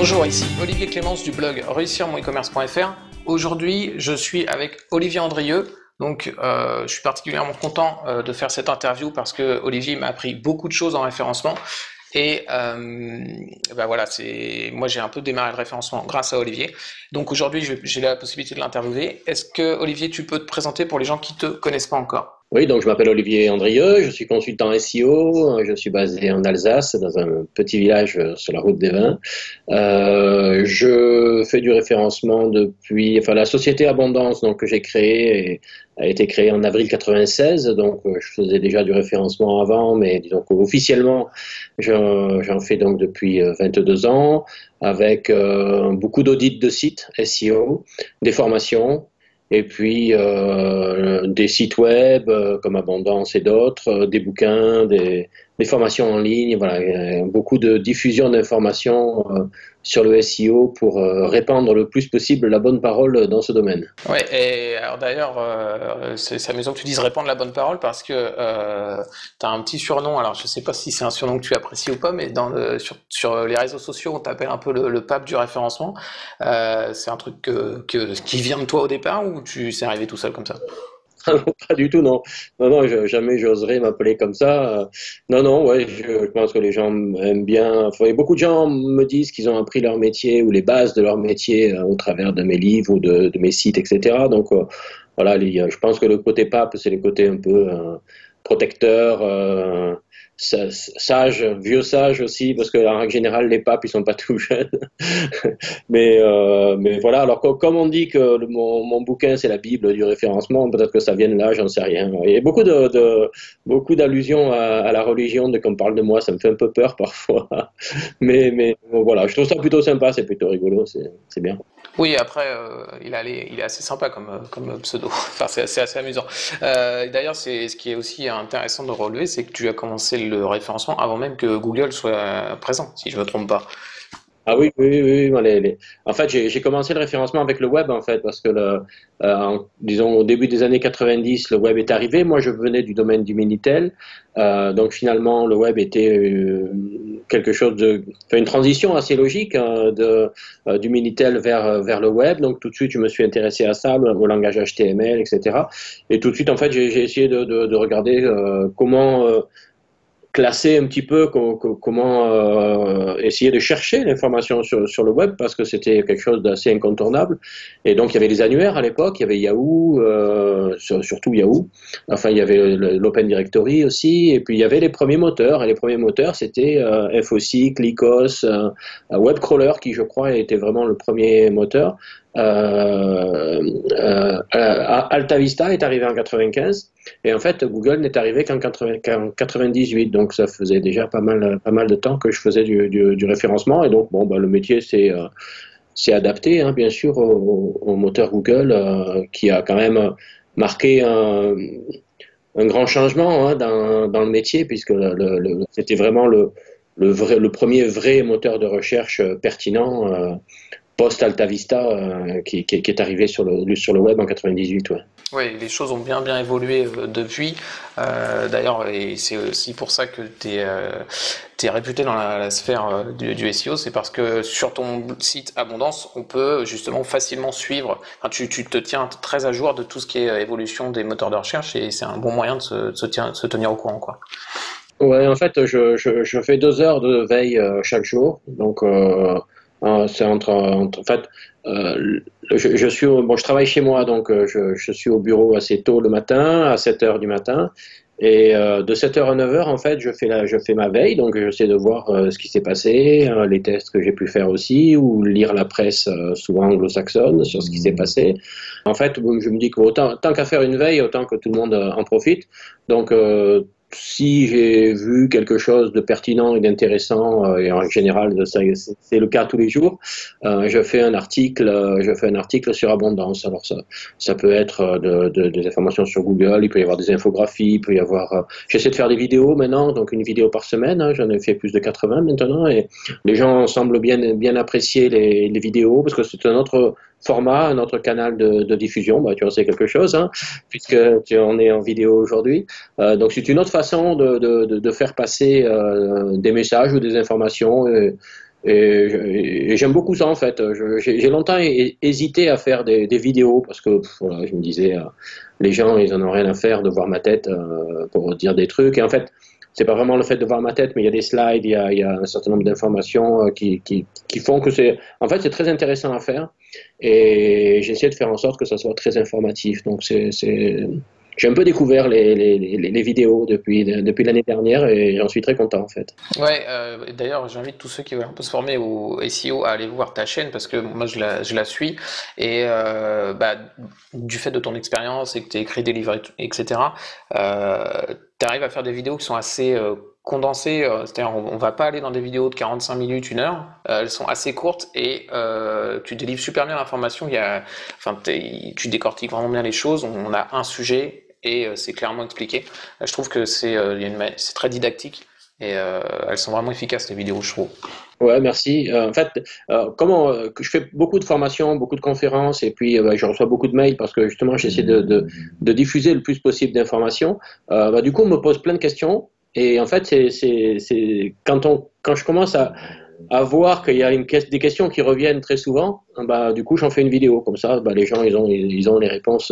Bonjour, ici Olivier Clémence du blog réussir-mon-e-commerce.fr. Aujourd'hui, je suis avec Olivier Andrieux. Donc, je suis particulièrement content de faire cette interview parce que Olivier m'a appris beaucoup de choses en référencement. Et voilà, moi j'ai un peu démarré le référencement grâce à Olivier. Donc aujourd'hui, j'ai la possibilité de l'interviewer. Est-ce que Olivier, tu peux te présenter pour les gens qui te connaissent pas encore? Oui, donc je m'appelle Olivier Andrieux, je suis consultant SEO, je suis basé en Alsace, dans un petit village sur la route des vins. Je fais du référencement enfin la société Abondance donc, que j'ai créée a été créée en avril 96, donc je faisais déjà du référencement avant, mais disons qu'officiellement j'en fais donc depuis 22 ans, avec beaucoup d'audits de sites SEO, des formations, et puis des sites web comme Abondance et d'autres, des bouquins, des formations en ligne, voilà, beaucoup de diffusion d'informations sur le SEO pour répandre le plus possible la bonne parole dans ce domaine. Ouais, et alors d'ailleurs, c'est amusant que tu dises répandre la bonne parole parce que tu as un petit surnom, alors je sais pas si c'est un surnom que tu apprécies ou pas, mais sur les réseaux sociaux, on t'appelle un peu le pape du référencement. C'est un truc qui vient de toi au départ ou c'est arrivé tout seul comme ça? Pas du tout, non. Non, non, jamais j'oserais m'appeler comme ça. Non, non, ouais, je pense que les gens aiment bien. Enfin, beaucoup de gens me disent qu'ils ont appris leur métier ou les bases de leur métier au travers de mes livres ou de mes sites, etc. Donc, voilà, je pense que le côté pape, c'est le côté un peu protecteur, sage, vieux sage aussi, parce que en règle générale, les papes, ils sont pas tout jeunes. Mais voilà, alors comme on dit que mon bouquin c'est la Bible du référencement, peut-être que ça vienne là, j'en sais rien. Il y a beaucoup d'allusions à la religion dès qu'on parle de moi, ça me fait un peu peur parfois. Mais bon, voilà, je trouve ça plutôt sympa, c'est plutôt rigolo, c'est bien. Oui, après, il est assez sympa comme pseudo. Enfin, c'est assez amusant. D'ailleurs, ce qui est aussi intéressant de relever, c'est que tu as commencé le référencement avant même que Google soit présent, si je me trompe pas. Ah oui, oui, oui, oui, moi, en fait, j'ai commencé le référencement avec le web, en fait, parce que disons, au début des années 90, le web est arrivé. Moi, je venais du domaine du Minitel. Donc, finalement, le web était quelque chose enfin, une transition assez logique hein, du Minitel vers le web. Donc, tout de suite, je me suis intéressé à ça, au langage HTML, etc. Et tout de suite, en fait, j'ai essayé de regarder comment classer un petit peu comment essayer de chercher l'information sur le web parce que c'était quelque chose d'assez incontournable. Et donc il y avait les annuaires à l'époque, il y avait Yahoo, surtout Yahoo. Enfin il y avait l'Open Directory aussi, et puis il y avait les premiers moteurs. Et les premiers moteurs c'était FOSS, Lycos, Webcrawler qui je crois était vraiment le premier moteur. Alta Vista est arrivé en 95 et en fait Google n'est arrivé qu'en 98, donc ça faisait déjà pas mal de temps que je faisais du référencement, et donc bon bah, le métier c'est adapté hein, bien sûr au moteur Google qui a quand même marqué un grand changement hein, dans le métier, puisque c'était vraiment le premier vrai moteur de recherche pertinent post-Alta Vista qui est arrivé sur le web en 98. Ouais. Oui, les choses ont bien évolué depuis. D'ailleurs, et c'est aussi pour ça que tu es réputé dans la sphère du SEO, c'est parce que sur ton site Abondance, on peut justement facilement suivre, enfin, tu te tiens très à jour de tout ce qui est évolution des moteurs de recherche, et c'est un bon moyen de se tenir au courant, quoi. Ouais, en fait, je fais 2 heures de veille chaque jour, donc c'est en fait, je travaille chez moi, donc je suis au bureau assez tôt le matin, à 7 heures du matin, et de 7 heures à 9 heures, en fait, je fais ma veille, donc j'essaie de voir ce qui s'est passé, les tests que j'ai pu faire aussi, ou lire la presse, souvent anglo-saxonne, sur ce qui s'est passé. En fait, je me dis qu'autant, tant qu'à faire une veille, autant que tout le monde en profite. Donc, si j'ai vu quelque chose de pertinent et d'intéressant, et en général c'est le cas tous les jours, je fais un article sur Abondance. Alors ça peut être des informations sur Google, il peut y avoir des infographies, il peut y avoir. J'essaie de faire des vidéos maintenant, donc une vidéo par semaine. Hein, j'en ai fait plus de 80 maintenant, et les gens semblent bien apprécier les vidéos parce que c'est un autre format, un autre canal de diffusion. Bah, tu en sais quelque chose, hein, puisque on est en vidéo aujourd'hui. Donc c'est une autre façon de faire passer des messages ou des informations. Et j'aime beaucoup ça en fait. J'ai longtemps hésité à faire des vidéos parce que voilà, je me disais, les gens, ils en ont rien à faire de voir ma tête pour dire des trucs. Et en fait, c'est pas vraiment le fait de voir ma tête, mais il y a des slides, il y a un certain nombre d'informations qui font que en fait, c'est très intéressant à faire. Et j'essaie de faire en sorte que ça soit très informatif. Donc j'ai un peu découvert les vidéos depuis l'année dernière et j'en suis très content en fait. Ouais, d'ailleurs, j'invite tous ceux qui veulent un peu se former au SEO à aller voir ta chaîne parce que moi je la suis et du fait de ton expérience et que tu as écrit des livres, etc., tu arrives à faire des vidéos qui sont assez condensées, c'est-à-dire on va pas aller dans des vidéos de 45 minutes, 1 heure, elles sont assez courtes et tu délivres super bien l'information, tu décortiques vraiment bien les choses, on a un sujet et c'est clairement expliqué. Je trouve que c'est très didactique. Et elles sont vraiment efficaces les vidéos, je trouve. Ouais, merci. En fait, que je fais beaucoup de formations, beaucoup de conférences, et puis je reçois beaucoup de mails parce que justement j'essaie de diffuser le plus possible d'informations. Du coup, on me pose plein de questions, et en fait, c'est quand je commence à voir qu'il y a des questions qui reviennent très souvent, du coup, j'en fais une vidéo. Comme ça, les gens, ils ont les réponses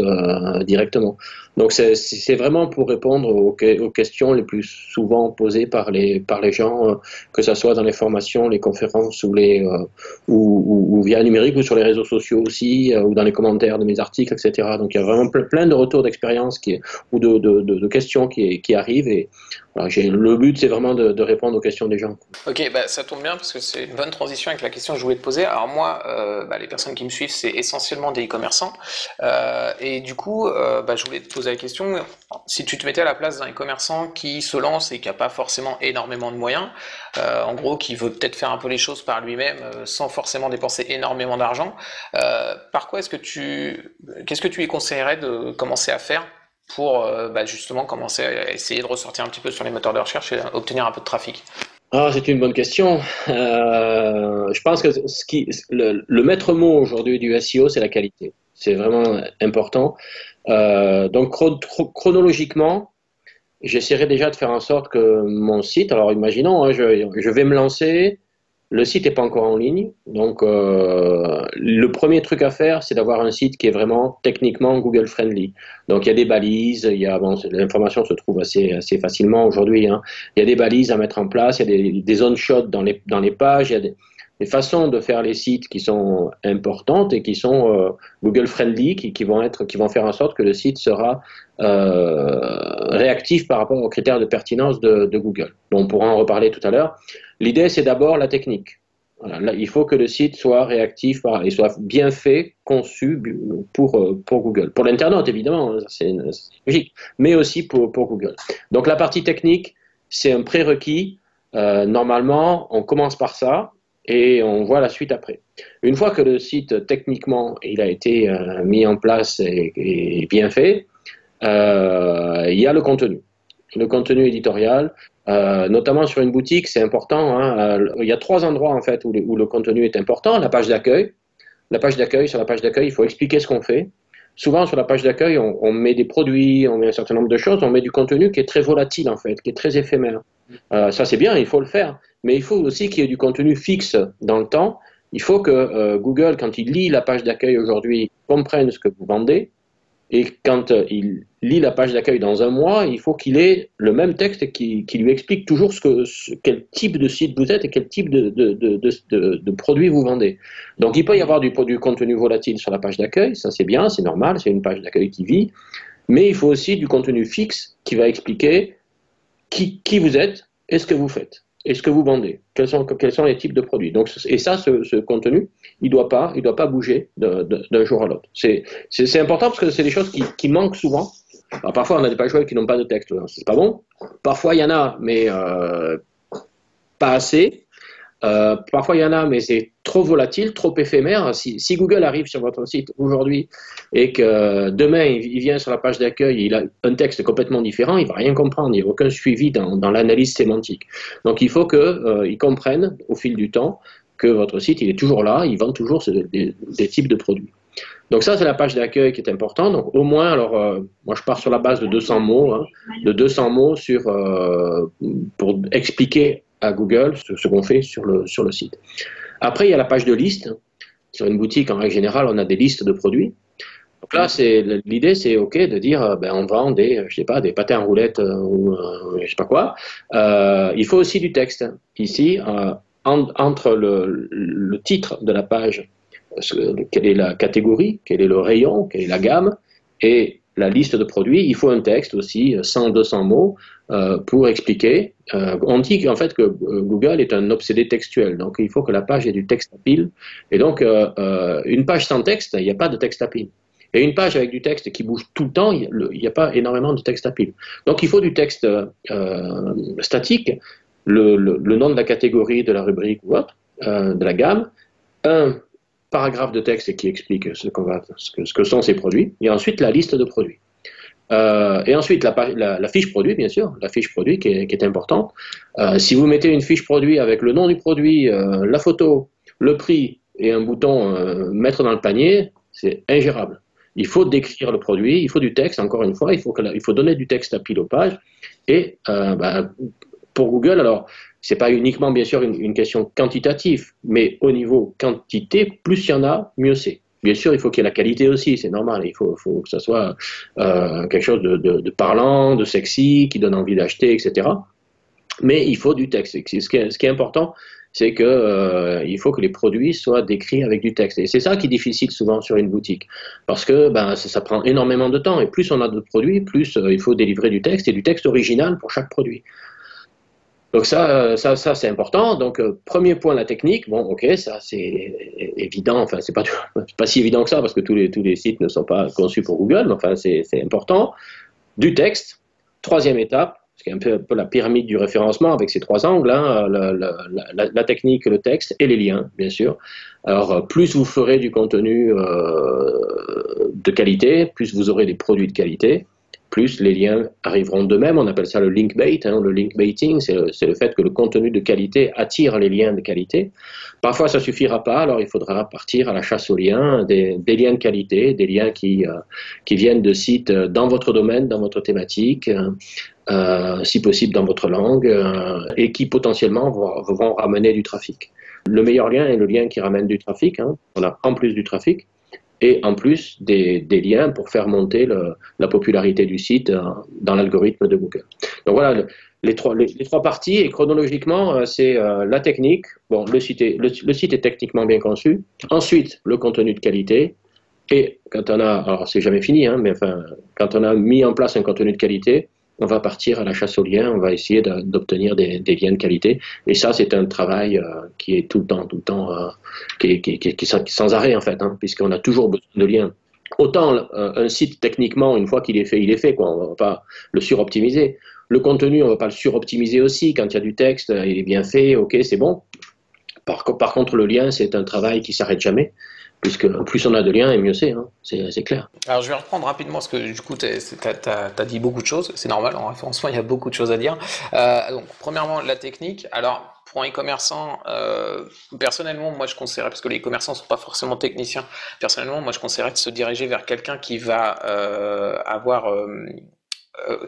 directement. Donc, c'est vraiment pour répondre aux questions les plus souvent posées par les gens, que ce soit dans les formations, les conférences ou via numérique ou sur les réseaux sociaux aussi, ou dans les commentaires de mes articles, etc. Donc, il y a vraiment plein de retours d'expérience ou de questions qui arrivent. Et voilà, le but, c'est vraiment de répondre aux questions des gens. Ok, ça tombe bien parce que c'est une bonne transition avec la question que je voulais te poser. Alors moi, les personnes qui me suivent, c'est essentiellement des e-commerçants. Et du coup, je voulais te poser la question, si tu te mettais à la place d'un e-commerçant qui se lance et qui n'a pas forcément énormément de moyens, en gros, qui veut peut-être faire un peu les choses par lui-même sans forcément dépenser énormément d'argent, qu'est-ce que tu lui conseillerais de commencer à faire pour justement commencer à essayer de ressortir un petit peu sur les moteurs de recherche et obtenir un peu de trafic? Ah, c'est une bonne question. Je pense que le maître mot aujourd'hui du SEO, c'est la qualité. C'est vraiment important. Donc chronologiquement, j'essaierai déjà de faire en sorte que mon site, alors imaginons, hein, je vais me lancer, le site n'est pas encore en ligne, donc le premier truc à faire, c'est d'avoir un site qui est vraiment techniquement Google friendly. Donc il y a des balises, l'information se trouve assez facilement aujourd'hui, hein. Il y a des balises à mettre en place, il y a des zones chaudes dans les pages, il y a des façons de faire les sites qui sont importantes et qui sont Google friendly, qui vont faire en sorte que le site sera réactif par rapport aux critères de pertinence de Google. Donc on pourra en reparler tout à l'heure. L'idée, c'est d'abord la technique. Voilà, là, il faut que le site soit réactif et soit bien fait, conçu pour Google. Pour l'internaute, évidemment, c'est logique, mais aussi pour Google. Donc la partie technique, c'est un prérequis. Normalement, on commence par ça et on voit la suite après. Une fois que le site, techniquement, il a été mis en place et bien fait, il y a le contenu éditorial. Notamment sur une boutique, c'est important, hein. Il y a 3 endroits en fait où le contenu est important. La page d'accueil. Sur la page d'accueil, il faut expliquer ce qu'on fait. Souvent sur la page d'accueil, on met des produits, on met un certain nombre de choses, on met du contenu qui est très volatile en fait, qui est très éphémère. Ça c'est bien, il faut le faire, mais il faut aussi qu'il y ait du contenu fixe dans le temps. Il faut que Google, quand il lit la page d'accueil aujourd'hui, comprenne ce que vous vendez. Et quand il lit la page d'accueil dans un mois, il faut qu'il ait le même texte qui lui explique toujours quel type de site vous êtes et quel type de produit vous vendez. Donc il peut y avoir du contenu volatile sur la page d'accueil, ça c'est bien, c'est normal, c'est une page d'accueil qui vit, mais il faut aussi du contenu fixe qui va expliquer qui vous êtes et ce que vous faites. Et ce que vous vendez, quels sont les types de produits. Donc, et ça, ce contenu, il doit pas bouger d'un jour à l'autre. C'est important parce que c'est des choses qui manquent souvent. Alors, parfois, on a des pages web qui n'ont pas de texte, c'est pas bon. Parfois, il y en a, mais pas assez. Parfois, il y en a, mais c'est trop volatile, trop éphémère. Si Google arrive sur votre site aujourd'hui et que demain, il vient sur la page d'accueil, il a un texte complètement différent, il ne va rien comprendre. Il n'y a aucun suivi dans l'analyse sémantique. Donc, il faut qu'il comprenne au fil du temps que votre site, il est toujours là, il vend toujours des types de produits. Donc ça, c'est la page d'accueil qui est importante. Donc au moins, alors moi je pars sur la base de 200 mots, hein, pour expliquer à Google ce qu'on fait sur le site. Après, il y a la page de liste. Sur une boutique, en règle générale, on a des listes de produits. Donc là, l'idée, c'est OK de dire, on vend je sais pas, des pâtés en roulettes ou je sais pas quoi. Il faut aussi du texte. Ici, entre le titre de la page, quelle est la catégorie, quel est le rayon, quelle est la gamme, et la liste de produits, il faut un texte aussi, 100-200 mots, pour expliquer. On dit qu'en fait que Google est un obsédé textuel, donc il faut que la page ait du texte à pile. Et donc, une page sans texte, il n'y a pas de texte à pile. Et une page avec du texte qui bouge tout le temps, il n'y a pas énormément de texte à pile. Donc il faut du texte statique, le nom de la catégorie, de la rubrique ou autre, de la gamme, un paragraphe de texte qui explique ce que sont ces produits, et ensuite la liste de produits. Et ensuite la fiche produit, bien sûr, la fiche produit qui est importante. Si vous mettez une fiche produit avec le nom du produit, la photo, le prix et un bouton mettre dans le panier, c'est ingérable. Il faut décrire le produit, il faut du texte, encore une fois, il faut donner du texte à pile aux pages. Et pour Google, alors, c'est pas uniquement, bien sûr, une question quantitative, mais au niveau quantité, plus il y en a, mieux c'est. Bien sûr, il faut qu'il y ait la qualité aussi, c'est normal. Il faut que ça soit quelque chose de parlant, de sexy, qui donne envie d'acheter, etc. Mais il faut du texte. Ce qui est important, c'est que il faut que les produits soient décrits avec du texte. Et c'est ça qui est difficile souvent sur une boutique, parce que ça prend énormément de temps. Et plus on a de produits, plus il faut délivrer du texte, et du texte original pour chaque produit. Donc ça c'est important. Donc premier point, la technique. Bon, ok, ça c'est évident. Enfin, c'est pas si évident que ça parce que tous les sites ne sont pas conçus pour Google. Mais enfin, c'est important. Du texte. Troisième étape, c'est un peu la pyramide du référencement avec ces trois angles, hein, la technique, le texte et les liens, bien sûr. Alors, plus vous ferez du contenu de qualité, plus vous aurez des produits de qualité, plus les liens arriveront d'eux-mêmes. On appelle ça le link bait, hein, le link baiting, c'est le fait que le contenu de qualité attire les liens de qualité. Parfois, ça suffira pas, alors il faudra partir à la chasse aux liens, des liens de qualité, des liens qui viennent de sites dans votre domaine, dans votre thématique, si possible dans votre langue, et qui potentiellement vont ramener du trafic. Le meilleur lien est le lien qui ramène du trafic, hein. On a en plus du trafic, et en plus des liens pour faire monter la popularité du site dans l'algorithme de Google. Donc voilà, les trois parties, et chronologiquement, c'est la technique. Bon, le site est techniquement bien conçu. Ensuite, le contenu de qualité. Et quand on a, alors c'est jamais fini, hein, mais enfin, quand on a mis en place un contenu de qualité, on va partir à la chasse aux liens, on va essayer d'obtenir des liens de qualité. Et ça, c'est un travail qui est tout le temps, qui est sans arrêt en fait, hein, puisqu'on a toujours besoin de liens. Autant un site, techniquement, une fois qu'il est fait, il est fait, quoi. On ne va pas le suroptimiser. Le contenu, on ne va pas le suroptimiser aussi. Quand il y a du texte, il est bien fait, ok, c'est bon. Par contre, le lien, c'est un travail qui s'arrête jamais, puisque plus on a de liens, et mieux c'est, hein. C'est clair. Alors je vais reprendre rapidement parce que du coup t'as dit beaucoup de choses, c'est normal, en référencement il y a beaucoup de choses à dire. Donc premièrement la technique, alors pour un e-commerçant, personnellement moi je conseillerais, parce que les e-commerçants ne sont pas forcément techniciens, personnellement moi je conseillerais de se diriger vers quelqu'un qui va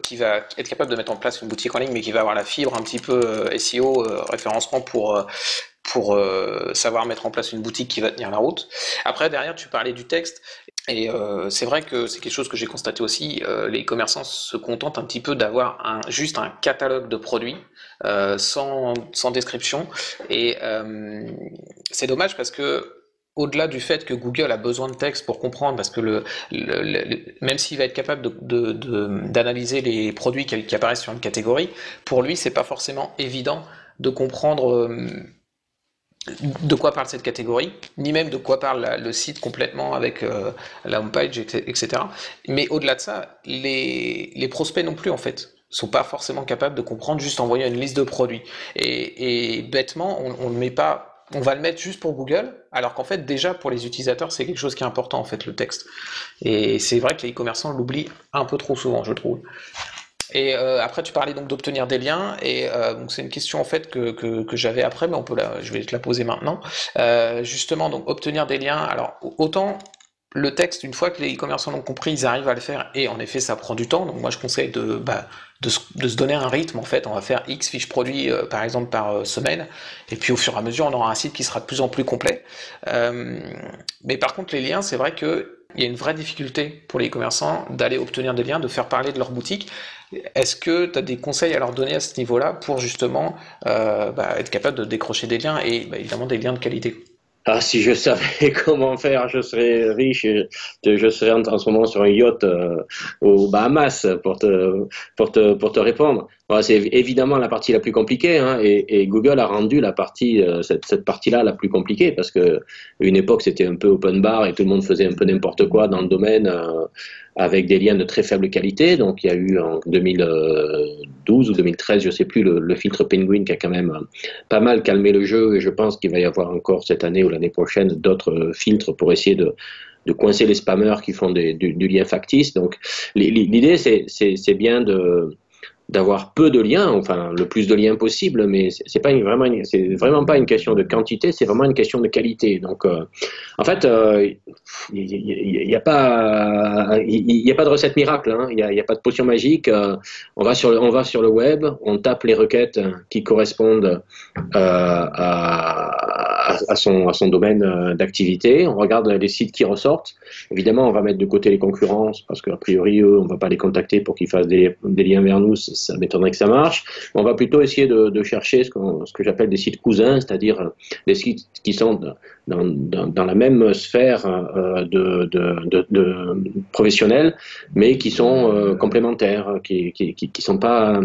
qui va être capable de mettre en place une boutique en ligne, mais qui va avoir la fibre un petit peu SEO, référencement pour savoir mettre en place une boutique qui va tenir la route. Après, derrière, tu parlais du texte, et c'est vrai que c'est quelque chose que j'ai constaté aussi, les commerçants se contentent un petit peu d'avoir juste un catalogue de produits, sans description, et c'est dommage parce que au-delà du fait que Google a besoin de texte pour comprendre, parce que même s'il va être capable d'analyser les produits qui apparaissent sur une catégorie, pour lui, c'est pas forcément évident de comprendre de quoi parle cette catégorie, ni même de quoi parle le site complètement avec la homepage, etc. Mais au-delà de ça, les prospects non plus, en fait, sont pas forcément capables de comprendre juste en voyant une liste de produits. Et bêtement, on le met pas. On va le mettre juste pour Google, alors qu'en fait, déjà, pour les utilisateurs, c'est quelque chose qui est important, en fait, le texte. Et c'est vrai que les e-commerçants l'oublient un peu trop souvent, je trouve. Et après, tu parlais donc d'obtenir des liens, et donc c'est une question en fait que j'avais après, mais je vais te la poser maintenant. Justement, donc obtenir des liens. Alors autant le texte, une fois que les e-commerçants l'ont compris, ils arrivent à le faire et en effet ça prend du temps. Donc moi je conseille de se donner un rythme en fait. On va faire X fiches produits par exemple par semaine et puis au fur et à mesure on aura un site qui sera de plus en plus complet. Euh, mais par contre les liens, c'est vrai que il y a une vraie difficulté pour les e-commerçants d'aller obtenir des liens, de faire parler de leur boutique. Est-ce que tu as des conseils à leur donner à ce niveau-là pour justement être capable de décrocher des liens et évidemment des liens de qualité? Ah, si je savais comment faire, je serais riche, je serais en ce moment sur un yacht aux Bahamas pour te répondre. Voilà, c'est évidemment la partie la plus compliquée, hein, et Google a rendu la partie, cette partie-là la plus compliquée parce que une époque c'était un peu open bar et tout le monde faisait un peu n'importe quoi dans le domaine avec des liens de très faible qualité. Donc il y a eu en 2012 ou 2013, je sais plus, le filtre Penguin qui a quand même pas mal calmé le jeu et je pense qu'il va y avoir encore cette année ou l'année prochaine d'autres filtres pour essayer de coincer les spammers qui font du lien factice. Donc l'idée c'est bien d'avoir peu de liens, enfin le plus de liens possible, mais c'est vraiment pas une question de quantité, c'est vraiment une question de qualité. Donc en fait, il n'y a pas, il y a pas de recette miracle, hein. Il y a pas de potion magique. On va sur le web, on tape les requêtes qui correspondent à son domaine d'activité. On regarde les sites qui ressortent. Évidemment, on va mettre de côté les concurrences parce qu'a priori, eux, on ne va pas les contacter pour qu'ils fassent des liens vers nous. Ça m'étonnerait que ça marche. On va plutôt essayer de chercher ce que j'appelle des sites cousins, c'est-à-dire des sites qui sont dans la même sphère de professionnelle, mais qui sont complémentaires, qui sont pas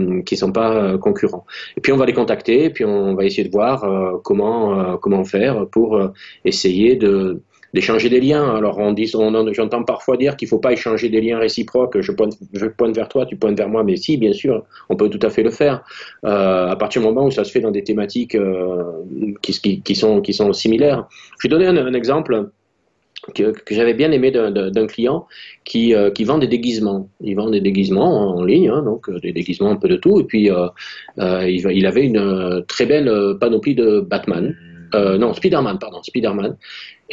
concurrents. Et puis on va les contacter, et puis on va essayer de voir comment faire pour essayer d'échanger des liens. Alors j'entends parfois dire qu'il ne faut pas échanger des liens réciproques. Je pointe vers toi, tu pointes vers moi, mais si, bien sûr, on peut tout à fait le faire. À partir du moment où ça se fait dans des thématiques qui sont similaires. Je vais donner un exemple que j'avais bien aimé d'un client qui vend des déguisements. Il vend des déguisements en ligne, hein, donc des déguisements un peu de tout. Et puis il avait une très belle panoplie de Batman. Non, Spider-Man, pardon, Spider-Man.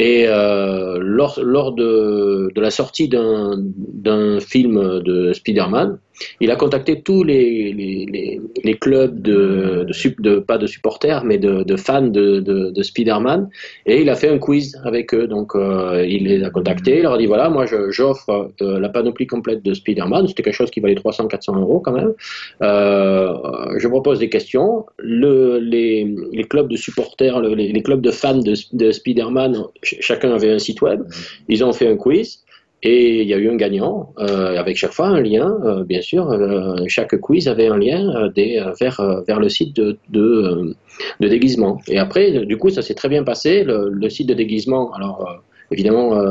Et lors de la sortie d'un film de Spider-Man, il a contacté tous les clubs pas de supporters, mais de fans de Spider-Man, et il a fait un quiz avec eux. Donc il les a contactés, il leur a dit voilà, moi j'offre la panoplie complète de Spider-Man, c'était quelque chose qui valait 300-400 euros quand même. Je propose des questions. Les clubs de supporters, les clubs de fans de Spider-Man, chacun avait un site web. Ils ont fait un quiz et il y a eu un gagnant avec chaque fois un lien, bien sûr. Chaque quiz avait un lien vers le site de déguisement. Et après, du coup, ça s'est très bien passé. Le site de déguisement, alors évidemment,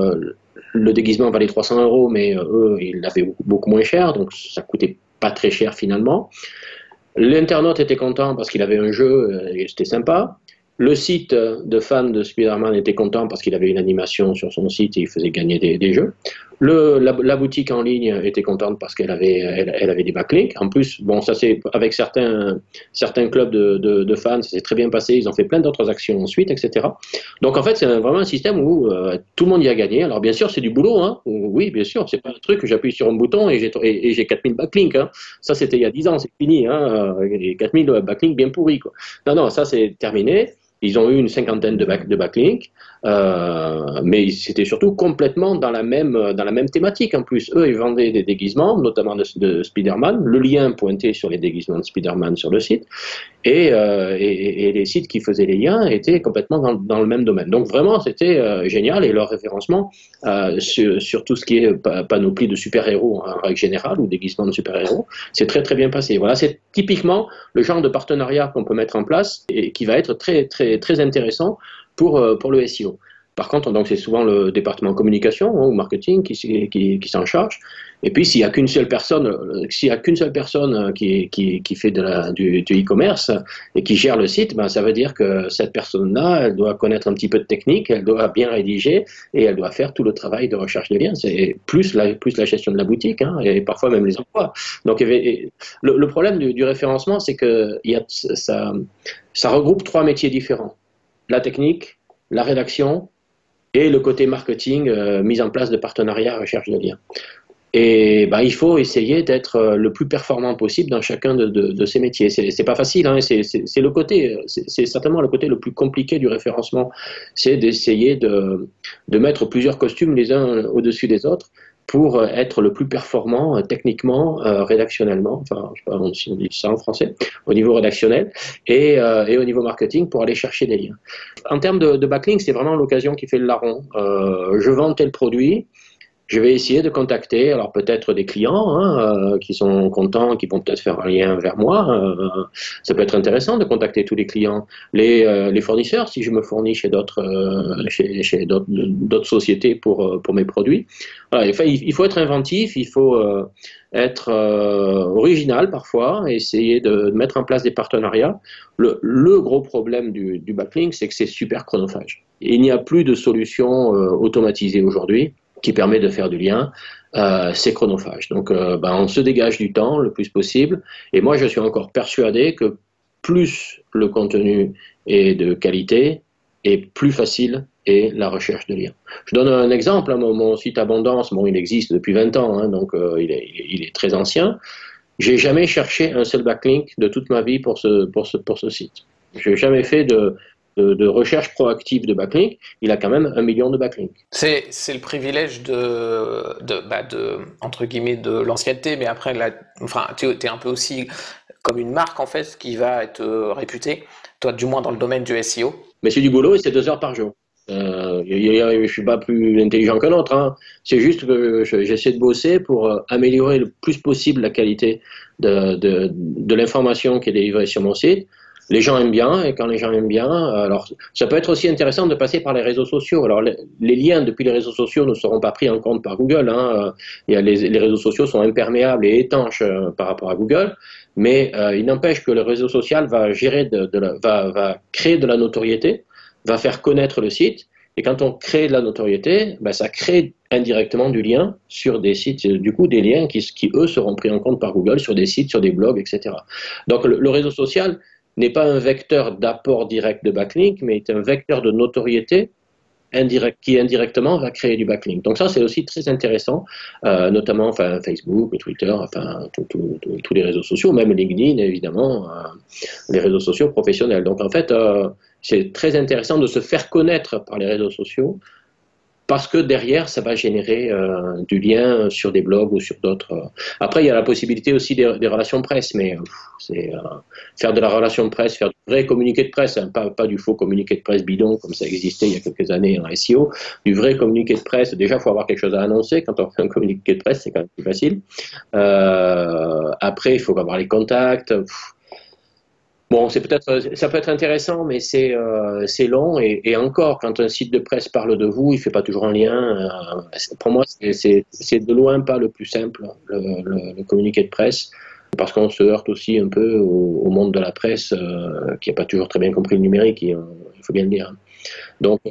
le déguisement valait 300 euros, mais eux, ils l'avaient beaucoup moins cher, donc ça coûtait pas très cher finalement. L'internaute était content parce qu'il avait un jeu et c'était sympa. Le site de fans de Spider-Man était content parce qu'il avait une animation sur son site et il faisait gagner des jeux. La boutique en ligne était contente parce qu'elle avait des backlinks. En plus, bon, ça c'est avec certains clubs de fans, ça s'est très bien passé. Ils ont fait plein d'autres actions ensuite, etc. Donc en fait, c'est vraiment un système où tout le monde y a gagné. Alors bien sûr, c'est du boulot, hein. Oui, bien sûr, c'est pas un truc que j'appuie sur un bouton et j'ai 4000 backlinks, hein. Ça c'était il y a 10 ans, c'est fini, hein. 4000 backlinks bien pourris, quoi. Non, ça c'est terminé. Ils ont eu une cinquantaine de backlinks, mais c'était surtout complètement dans la même thématique. En plus, eux, ils vendaient des déguisements, notamment de Spider-Man. Le lien pointait sur les déguisements de Spider-Man sur le site, et les sites qui faisaient les liens étaient complètement dans le même domaine. Donc vraiment, c'était génial, et leur référencement sur tout ce qui est panoplie de super-héros en règle générale, ou déguisements de super-héros, c'est très très bien passé. Voilà, c'est typiquement le genre de partenariat qu'on peut mettre en place et qui va être très très très intéressant pour le SEO. Par contre, donc c'est souvent le département communication, hein, ou marketing qui s'en charge. Et puis s'il n'y a qu'une seule personne, qui fait du e-commerce et qui gère le site, ben ça veut dire que cette personne-là, elle doit connaître un petit peu de technique, elle doit bien rédiger et elle doit faire tout le travail de recherche de liens. C'est plus la gestion de la boutique, hein, et parfois même les emplois. Donc le problème du référencement, c'est que ça regroupe trois métiers différents: la technique, la rédaction et le côté marketing, mise en place de partenariats, recherche de liens. Et bah, il faut essayer d'être le plus performant possible dans chacun de ces métiers. C'est pas facile, hein, c'est le côté, c'est certainement le côté le plus compliqué du référencement, c'est d'essayer de mettre plusieurs costumes les uns au-dessus des autres pour être le plus performant techniquement, rédactionnellement, enfin, je sais pas si on dit ça en français, au niveau rédactionnel et au niveau marketing pour aller chercher des liens. En termes de backlink, c'est vraiment l'occasion qui fait le larron. Je vends tel produit. Je vais essayer de contacter, alors peut-être des clients qui sont contents, qui vont peut-être faire un lien vers moi. Ça peut être intéressant de contacter tous les clients, les fournisseurs, si je me fournis chez chez d'autres sociétés pour mes produits. Voilà, il faut être inventif, il faut être original parfois, essayer de mettre en place des partenariats. Le gros problème du backlink, c'est que c'est super chronophage. Il n'y a plus de solution automatisée aujourd'hui qui permet de faire du lien, c'est chronophage. Donc, on se dégage du temps le plus possible. Et moi, je suis encore persuadé que plus le contenu est de qualité, et plus facile est la recherche de liens. Je donne un exemple. Mon site Abondance, il existe depuis 20 ans, hein, donc il est très ancien. J'ai jamais cherché un seul backlink de toute ma vie pour ce site. Je n'ai jamais fait de recherche proactive de backlink, il a quand même 1 million de backlinks. C'est le privilège entre guillemets, de l'ancienneté, mais après, tu es un peu aussi comme une marque, en fait, qui va être réputée, toi, du moins dans le domaine du SEO. Mais c'est du boulot et c'est 2 heures par jour. Je suis pas plus intelligent qu'un autre, hein. C'est juste que j'essaie de bosser pour améliorer le plus possible la qualité de l'information qui est délivrée sur mon site. Les gens aiment bien, et quand les gens aiment bien, alors ça peut être aussi intéressant de passer par les réseaux sociaux. Alors les liens depuis les réseaux sociaux ne seront pas pris en compte par Google, hein. Les réseaux sociaux sont imperméables et étanches par rapport à Google, mais il n'empêche que le réseau social va va créer de la notoriété, va faire connaître le site, et quand on crée de la notoriété, ça crée indirectement du lien sur des sites, du coup des liens qui eux seront pris en compte par Google sur des sites, sur des blogs, etc. Donc le réseau social n'est pas un vecteur d'apport direct de backlink, mais est un vecteur de notoriété qui indirectement va créer du backlink. Donc ça, c'est aussi très intéressant, notamment Facebook, Twitter, tous les réseaux sociaux, même LinkedIn, évidemment, les réseaux sociaux professionnels. Donc en fait, c'est très intéressant de se faire connaître par les réseaux sociaux, parce que derrière, ça va générer du lien sur des blogs ou sur d'autres. Après, il y a la possibilité aussi des relations presse, mais c'est faire de la relation presse, faire du vrai communiqué de presse, hein, pas du faux communiqué de presse bidon comme ça existait il y a quelques années en SEO, du vrai communiqué de presse. Déjà, il faut avoir quelque chose à annoncer. Quand on fait un communiqué de presse, c'est quand même plus facile. Après, il faut avoir les contacts. Bon, ça peut être intéressant, mais c'est long et encore, quand un site de presse parle de vous, il fait pas toujours un lien. Pour moi, c'est de loin pas le plus simple, le communiqué de presse, parce qu'on se heurte aussi un peu au monde de la presse qui n'a pas toujours très bien compris le numérique, il faut bien le dire. Donc il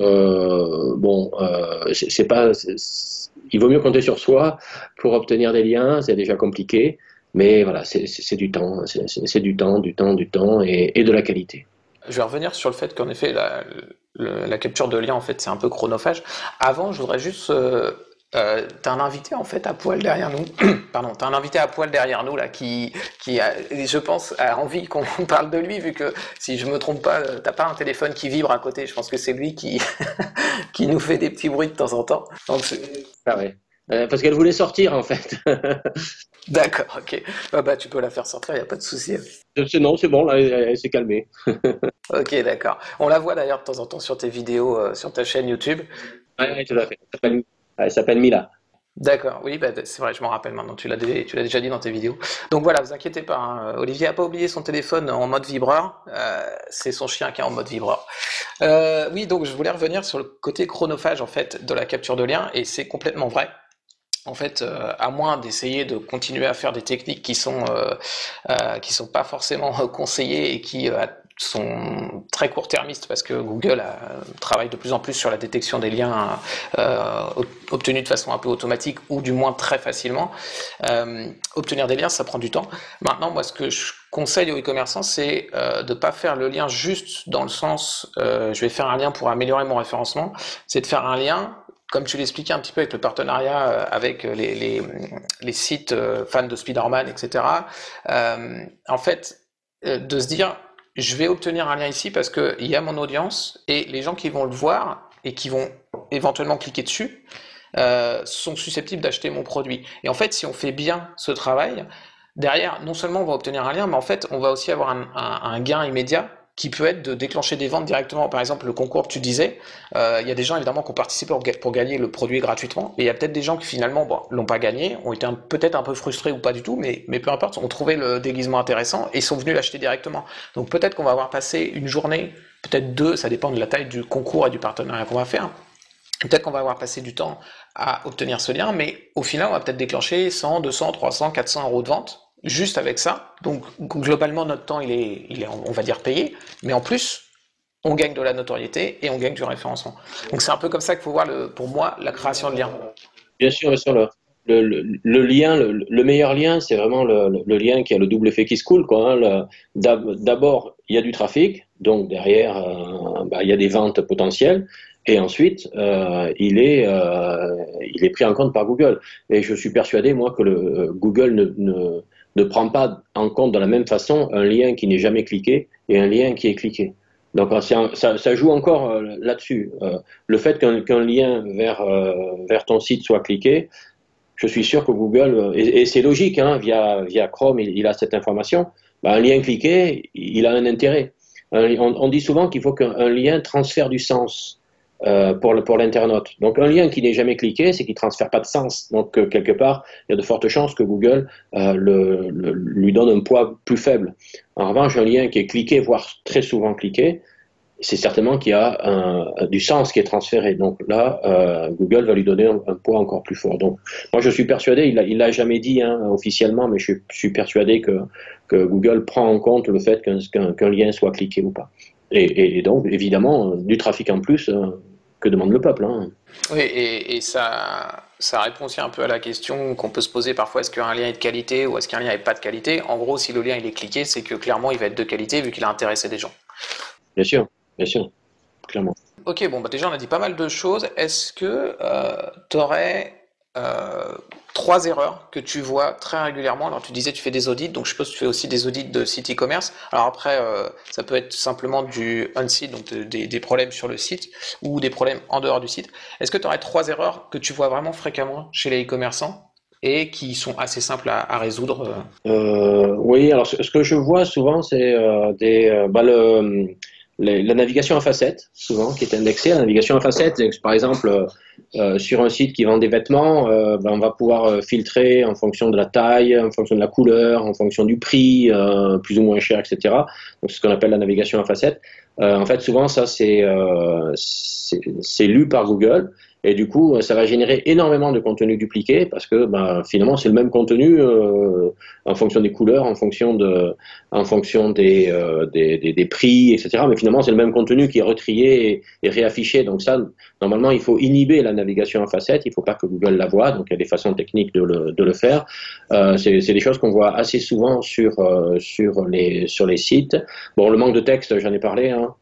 vaut mieux compter sur soi pour obtenir des liens, c'est déjà compliqué. Mais voilà, c'est du temps, c'est du temps et de la qualité. Je vais revenir sur le fait qu'en effet, la capture de lien, en fait, c'est un peu chronophage. Avant, je voudrais juste... t'as un invité, en fait, à poil derrière nous. Pardon, t'as un invité à poil derrière nous, là, qui je pense, a envie qu'on parle de lui, vu que, si je me trompe pas, t'as pas un téléphone qui vibre à côté. Je pense que c'est lui qui, qui nous fait des petits bruits de temps en temps. Donc, ah ouais. Parce qu'elle voulait sortir, en fait. D'accord, ok. Tu peux la faire sortir, il n'y a pas de souci. Non, c'est bon, là, elle s'est calmée. Ok, d'accord. On la voit d'ailleurs de temps en temps sur tes vidéos, sur ta chaîne YouTube. Oui, tout à fait. Elle s'appelle Mila. D'accord, oui, c'est vrai, je m'en rappelle maintenant, tu l'as déjà dit dans tes vidéos. Donc voilà, vous inquiétez pas, hein, Olivier a pas oublié son téléphone en mode vibreur, c'est son chien qui est en mode vibreur. Oui, donc je voulais revenir sur le côté chronophage en fait de la capture de lien, et c'est complètement vrai. En fait, à moins d'essayer de continuer à faire des techniques qui sont pas forcément conseillées et qui sont très court-termistes parce que Google travaille de plus en plus sur la détection des liens obtenus de façon un peu automatique ou du moins très facilement. Obtenir des liens, ça prend du temps. Maintenant, moi, ce que je conseille aux e-commerçants, c'est de ne pas faire le lien juste dans le sens je vais faire un lien pour améliorer mon référencement. C'est de faire un lien, comme tu l'expliquais un petit peu avec le partenariat avec les sites fans de Spider-Man, etc. En fait, de se dire, je vais obtenir un lien ici parce qu'il y a mon audience et les gens qui vont le voir et qui vont éventuellement cliquer dessus sont susceptibles d'acheter mon produit. Et en fait, si on fait bien ce travail, derrière, non seulement on va obtenir un lien, mais en fait, on va aussi avoir un gain immédiat qui peut être de déclencher des ventes directement. Par exemple, le concours que tu disais, il y a des gens évidemment qui ont participé pour gagner le produit gratuitement, et il y a peut-être des gens qui finalement l'ont pas gagné, ont été peut-être un peu frustrés ou pas du tout, mais peu importe, ont trouvé le déguisement intéressant et sont venus l'acheter directement. Donc peut-être qu'on va avoir passé une journée, peut-être deux, ça dépend de la taille du concours et du partenariat qu'on va faire. Peut-être qu'on va avoir passé du temps à obtenir ce lien, mais au final, on va peut-être déclencher 100, 200, 300, 400 euros de vente juste avec ça. Donc globalement, notre temps, il est, on va dire, payé, mais en plus, on gagne de la notoriété et on gagne du référencement. Donc c'est un peu comme ça qu'il faut voir, pour moi, la création de liens. Bien sûr, le lien, le meilleur lien, c'est vraiment le lien qui a le double effet qui se coule, quoi, hein. D'abord, il y a du trafic, donc derrière, il y a des ventes potentielles. Et ensuite, il est pris en compte par Google. Et je suis persuadé, moi, que Google ne prend pas en compte de la même façon un lien qui n'est jamais cliqué et un lien qui est cliqué. Donc ça joue encore là-dessus. Le fait qu'un lien vers ton site soit cliqué, je suis sûr que Google, et c'est logique, hein, via Chrome, il a cette information, un lien cliqué, il a un intérêt. On dit souvent qu'il faut qu'un lien transfère du sens pour l'internaute. Donc un lien qui n'est jamais cliqué, c'est qu'il ne transfère pas de sens. Donc quelque part, il y a de fortes chances que Google lui donne un poids plus faible. En revanche, un lien qui est cliqué, voire très souvent cliqué, c'est certainement qu'il y a du sens qui est transféré. Donc là, Google va lui donner un poids encore plus fort. Donc moi, je suis persuadé, il l'a jamais dit, hein, officiellement, mais je suis persuadé que Google prend en compte le fait qu'un lien soit cliqué ou pas. Et donc, évidemment, du trafic en plus, que demande le peuple, hein. Oui, et ça répond aussi un peu à la question qu'on peut se poser parfois, est-ce qu'un lien est de qualité ou est-ce qu'un lien n'est pas de qualité? En gros, si le lien il est cliqué, c'est que clairement il va être de qualité vu qu'il a intéressé des gens. Bien sûr, clairement. Ok, bon, déjà on a dit pas mal de choses. Est-ce que tu aurais 3 erreurs que tu vois très régulièrement? Alors tu disais tu fais des audits, donc je suppose que tu fais aussi des audits de site e-commerce. Alors après, ça peut être simplement du on-site, donc des problèmes sur le site ou des problèmes en dehors du site. Est-ce que tu aurais 3 erreurs que tu vois vraiment fréquemment chez les e-commerçants et qui sont assez simples à résoudre? Oui, alors ce que je vois souvent, c'est la navigation à facettes, souvent, qui est indexée. La navigation à facettes, par exemple, sur un site qui vend des vêtements, on va pouvoir filtrer en fonction de la taille, en fonction de la couleur, en fonction du prix, plus ou moins cher, etc. Donc, c'est ce qu'on appelle la navigation à facettes. En fait, souvent, ça, c'est lu par Google. Et du coup, ça va générer énormément de contenu dupliqué parce que finalement, c'est le même contenu en fonction des couleurs, en fonction des prix, etc. Mais finalement, c'est le même contenu qui est retrié et réaffiché. Donc ça, normalement, il faut inhiber la navigation en facettes. Il ne faut pas que Google la voie. Donc il y a des façons techniques de le faire. C'est des choses qu'on voit assez souvent sur les sites. Bon, le manque de texte, j'en ai parlé, hein.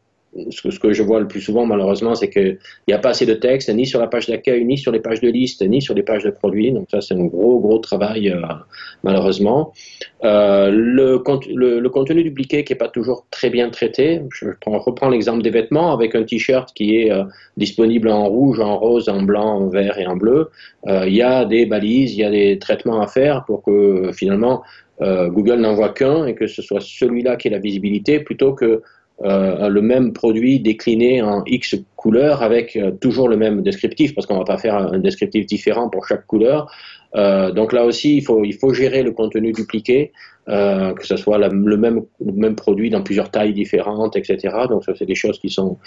Ce que je vois le plus souvent, malheureusement, c'est qu'il n'y a pas assez de texte, ni sur la page d'accueil, ni sur les pages de liste, ni sur les pages de produits. Donc ça, c'est un gros travail, malheureusement. Le contenu dupliqué qui n'est pas toujours très bien traité. Je reprends l'exemple des vêtements avec un t-shirt qui est disponible en rouge, en rose, en blanc, en vert et en bleu. Il y a des balises, il y a des traitements à faire pour que finalement Google n'en voit qu'un et que ce soit celui-là qui ait la visibilité plutôt que le même produit décliné en X couleurs avec toujours le même descriptif, parce qu'on ne va pas faire un descriptif différent pour chaque couleur. Donc là aussi, il faut gérer le contenu dupliqué, que ce soit le même produit dans plusieurs tailles différentes, etc. Donc ça, c'est des choses qui sont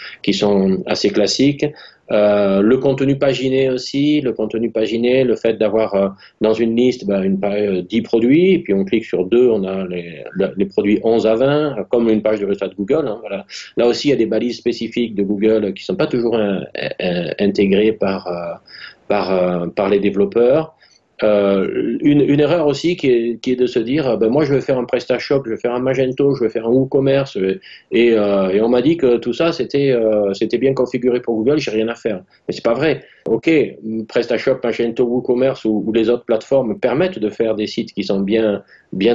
assez classiques. Le contenu paginé aussi, le fait d'avoir dans une liste 10 produits, et puis on clique sur deux, on a les produits 11 à 20, comme une page de résultats de Google. Hein, voilà. Là aussi, il y a des balises spécifiques de Google qui ne sont pas toujours intégrées par les développeurs. Une erreur aussi qui est de se dire moi je vais faire un PrestaShop, je vais faire un Magento, je vais faire un WooCommerce et on m'a dit que tout ça c'était bien configuré pour Google, j'ai rien à faire. Mais c'est pas vrai. Ok, PrestaShop, Magento, WooCommerce ou les autres plateformes permettent de faire des sites qui sont bien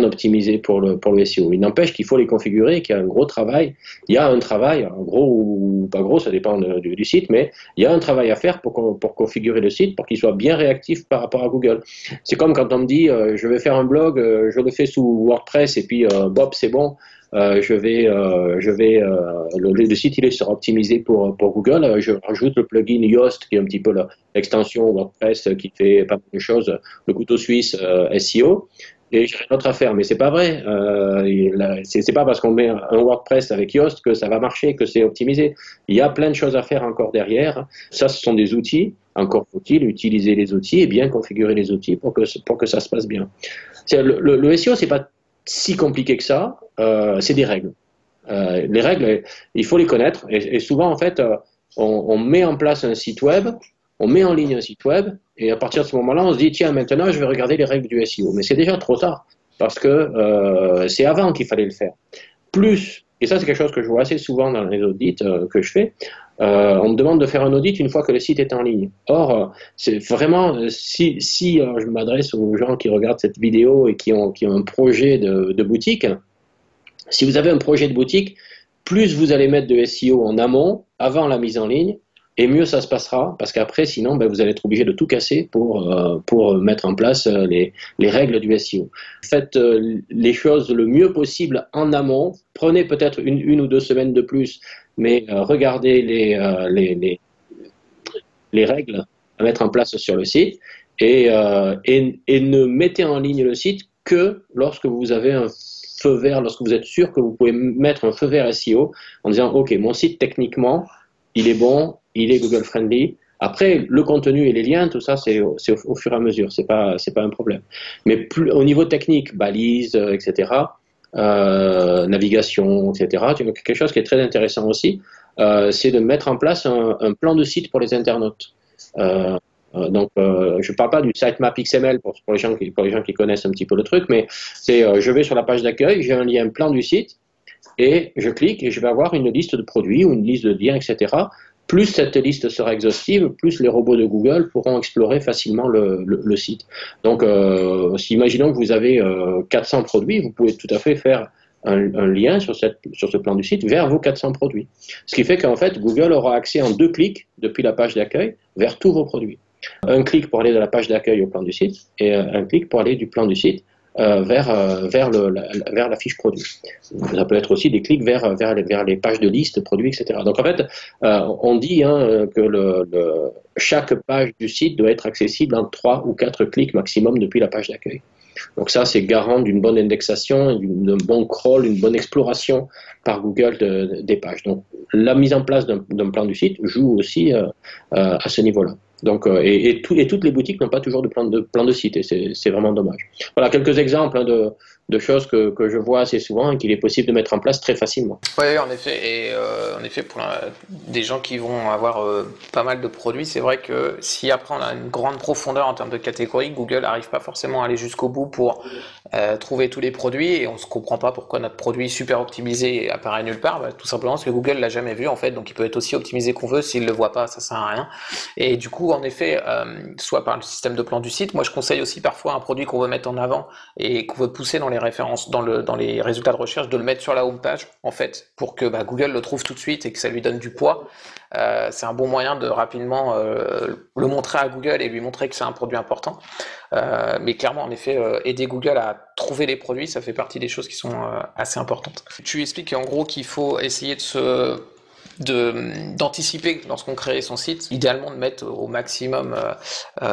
optimisés pour le SEO. Il n'empêche qu'il faut les configurer, qu'il y a un gros travail. Il y a un travail, gros ou pas gros, ça dépend du site, mais il y a un travail à faire pour configurer le site, pour qu'il soit bien réactif par rapport à Google. C'est comme quand on me dit je vais faire un blog, je le fais sous WordPress et puis Bob c'est bon, le site il sera optimisé pour Google. Je rajoute le plugin Yoast qui est un petit peu l'extension WordPress qui fait pas mal de choses, le couteau suisse SEO. Et j'ai rien d'autre à faire, mais c'est pas vrai. C'est pas parce qu'on met un WordPress avec Yoast que ça va marcher, que c'est optimisé. Il y a plein de choses à faire encore derrière. Ça, ce sont des outils. Encore faut-il utiliser les outils et bien configurer les outils pour que ça se passe bien. Le SEO, c'est pas si compliqué que ça. C'est des règles. Les règles, il faut les connaître. Et souvent, en fait, on met en place un site web. On met en ligne un site web et à partir de ce moment-là, on se dit tiens, maintenant je vais regarder les règles du SEO. Mais c'est déjà trop tard parce que c'est avant qu'il fallait le faire. Plus, et ça c'est quelque chose que je vois assez souvent dans les audits que je fais, on me demande de faire un audit une fois que le site est en ligne. Or, c'est vraiment, si je m'adresse aux gens qui regardent cette vidéo et qui ont un projet de boutique, si vous avez un projet de boutique, plus vous allez mettre de SEO en amont, avant la mise en ligne, et mieux ça se passera, parce qu'après, sinon, vous allez être obligé de tout casser pour mettre en place les règles du SEO. Faites les choses le mieux possible en amont. Prenez peut-être une ou 2 semaines de plus, mais regardez les règles à mettre en place sur le site et ne mettez en ligne le site que lorsque vous avez un feu vert, lorsque vous êtes sûr que vous pouvez mettre un feu vert SEO en disant ok, mon site techniquement, il est bon, il est Google friendly. Après, le contenu et les liens, tout ça, c'est au fur et à mesure, c'est pas un problème. Mais plus, au niveau technique, balises, etc., navigation, etc., quelque chose qui est très intéressant aussi, c'est de mettre en place un plan de site pour les internautes. Donc, je ne parle pas du sitemap XML pour les gens qui connaissent un petit peu le truc, mais c'est je vais sur la page d'accueil, j'ai un lien plan du site, et je clique et je vais avoir une liste de produits ou une liste de liens, etc. Plus cette liste sera exhaustive, plus les robots de Google pourront explorer facilement le site. Donc, imaginons que vous avez 400 produits, vous pouvez tout à fait faire un lien sur ce plan du site vers vos 400 produits. Ce qui fait qu'en fait, Google aura accès en 2 clics depuis la page d'accueil vers tous vos produits. Un clic pour aller de la page d'accueil au plan du site et un clic pour aller du plan du site vers la fiche produit. Ça peut être aussi des clics vers les pages de liste produits, etc. Donc en fait, on dit que chaque page du site doit être accessible en 3 ou 4 clics maximum depuis la page d'accueil. Donc ça, c'est garant d'une bonne indexation, d'un bon crawl, une bonne exploration par Google des pages. Donc la mise en place d'un plan du site joue aussi à ce niveau-là. Donc, et toutes les boutiques n'ont pas toujours de plan de site, et c'est vraiment dommage. Voilà quelques exemples de choses que je vois assez souvent et qu'il est possible de mettre en place très facilement. Oui, en effet, et en effet, pour des gens qui vont avoir pas mal de produits, c'est vrai que si après on a une grande profondeur en termes de catégories, Google n'arrive pas forcément à aller jusqu'au bout pour trouver tous les produits, et on se comprend pas pourquoi notre produit super optimisé apparaît nulle part, tout simplement parce que Google l'a jamais vu en fait, donc il peut être aussi optimisé qu'on veut, s'il le voit pas, ça sert à rien. Et du coup, en effet, soit par le système de plan du site, moi je conseille aussi parfois un produit qu'on veut mettre en avant et qu'on veut pousser dans les références, dans les résultats de recherche, de le mettre sur la home page en fait, pour que Google le trouve tout de suite et que ça lui donne du poids. C'est un bon moyen de rapidement le montrer à Google et lui montrer que c'est un produit important. Mais clairement, en effet, aider Google à trouver les produits, ça fait partie des choses qui sont assez importantes. Tu expliques en gros qu'il faut essayer d'anticiper lorsqu'on crée son site, idéalement de mettre au maximum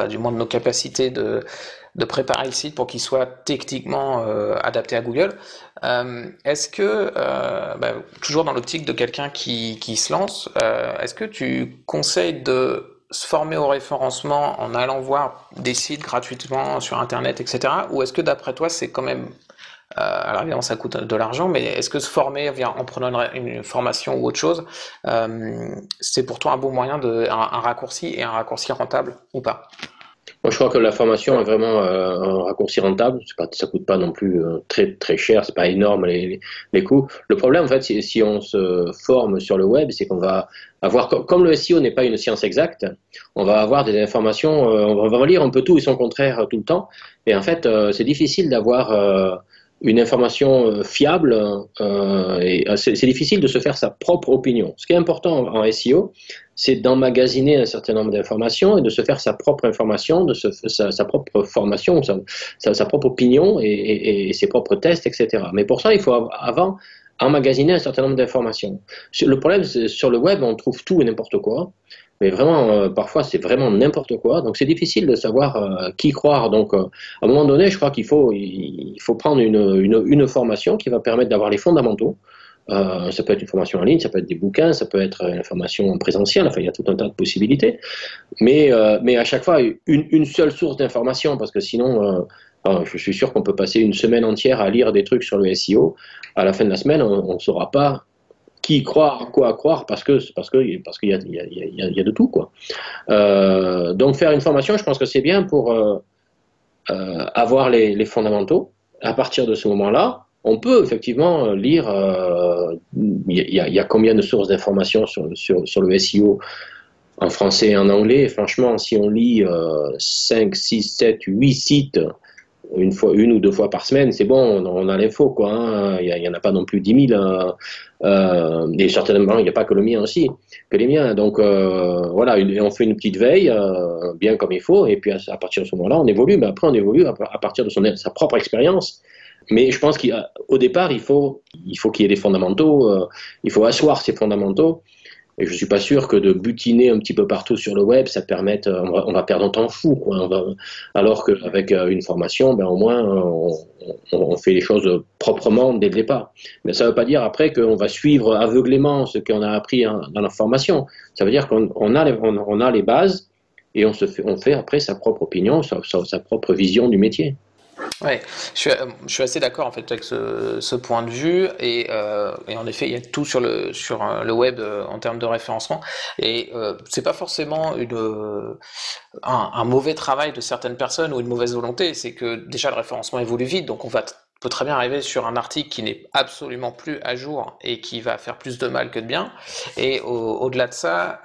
du moins de nos capacités de préparer le site pour qu'il soit techniquement adapté à Google. Est-ce que, toujours dans l'optique de quelqu'un qui se lance, est-ce que tu conseilles de se former au référencement en allant voir des sites gratuitement sur Internet, etc. Ou est-ce que d'après toi, c'est quand même... alors évidemment, ça coûte de l'argent, mais est-ce que se former en prenant une formation ou autre chose, c'est pour toi un bon moyen un raccourci et un raccourci rentable ou pas? Moi, je crois que la formation est vraiment un raccourci rentable. Ça coûte pas non plus très très cher. C'est pas énorme les coûts. Le problème, en fait, si on se forme sur le web, c'est qu'on va avoir, comme le SEO n'est pas une science exacte, on va avoir des informations. On va lire un peu tout et son contraire tout le temps. Et en fait, c'est difficile d'avoir une information fiable. C'est difficile de se faire sa propre opinion. Ce qui est important en SEO, c'est d'emmagasiner un certain nombre d'informations et de se faire sa propre information, sa propre formation, sa propre opinion et ses propres tests, etc. Mais pour ça, il faut avant emmagasiner un certain nombre d'informations. Le problème, c'est sur le web, on trouve tout et n'importe quoi. Mais vraiment, parfois, c'est vraiment n'importe quoi. Donc, c'est difficile de savoir qui croire. Donc, à un moment donné, je crois il faut prendre une formation qui va permettre d'avoir les fondamentaux. Ça peut être une formation en ligne, ça peut être des bouquins, ça peut être une formation en présentiel, enfin il y a tout un tas de possibilités, mais à chaque fois une seule source d'information, parce que sinon je suis sûr qu'on peut passer une semaine entière à lire des trucs sur le SEO, à la fin de la semaine on ne saura pas qui croire, quoi croire, parce qu'il y a de tout, quoi. Donc faire une formation, je pense que c'est bien pour avoir les fondamentaux. À partir de ce moment-là, on peut effectivement lire, il y a combien de sources d'informations sur le SEO en français et en anglais. Franchement, si on lit 5, 6, 7, 8 sites, une ou deux fois par semaine, c'est bon, on a l'info, quoi. Hein. Il n'y en a pas non plus 10 000. Et certainement, il n'y a pas que le mien aussi, que les miens. Donc voilà, on fait une petite veille, bien comme il faut, et puis à partir de ce moment-là, on évolue. Mais après, on évolue à partir de sa propre expérience. Mais je pense qu'au départ, il faut qu'il y ait des fondamentaux, il faut asseoir ces fondamentaux. Et je suis pas sûr que de butiner un petit peu partout sur le web, ça permette, on va perdre un temps fou, quoi. Alors qu'avec une formation, ben au moins on fait les choses proprement dès le départ. Mais ça ne veut pas dire après qu'on va suivre aveuglément ce qu'on a appris dans la formation. Ça veut dire qu'on a les bases et on fait après sa propre opinion, sa propre vision du métier. Ouais, je suis assez d'accord en fait avec ce point de vue et en effet il y a tout sur le web en termes de référencement et c'est pas forcément un mauvais travail de certaines personnes ou une mauvaise volonté, c'est que déjà le référencement évolue vite donc peut très bien arriver sur un article qui n'est absolument plus à jour et qui va faire plus de mal que de bien et au-delà de ça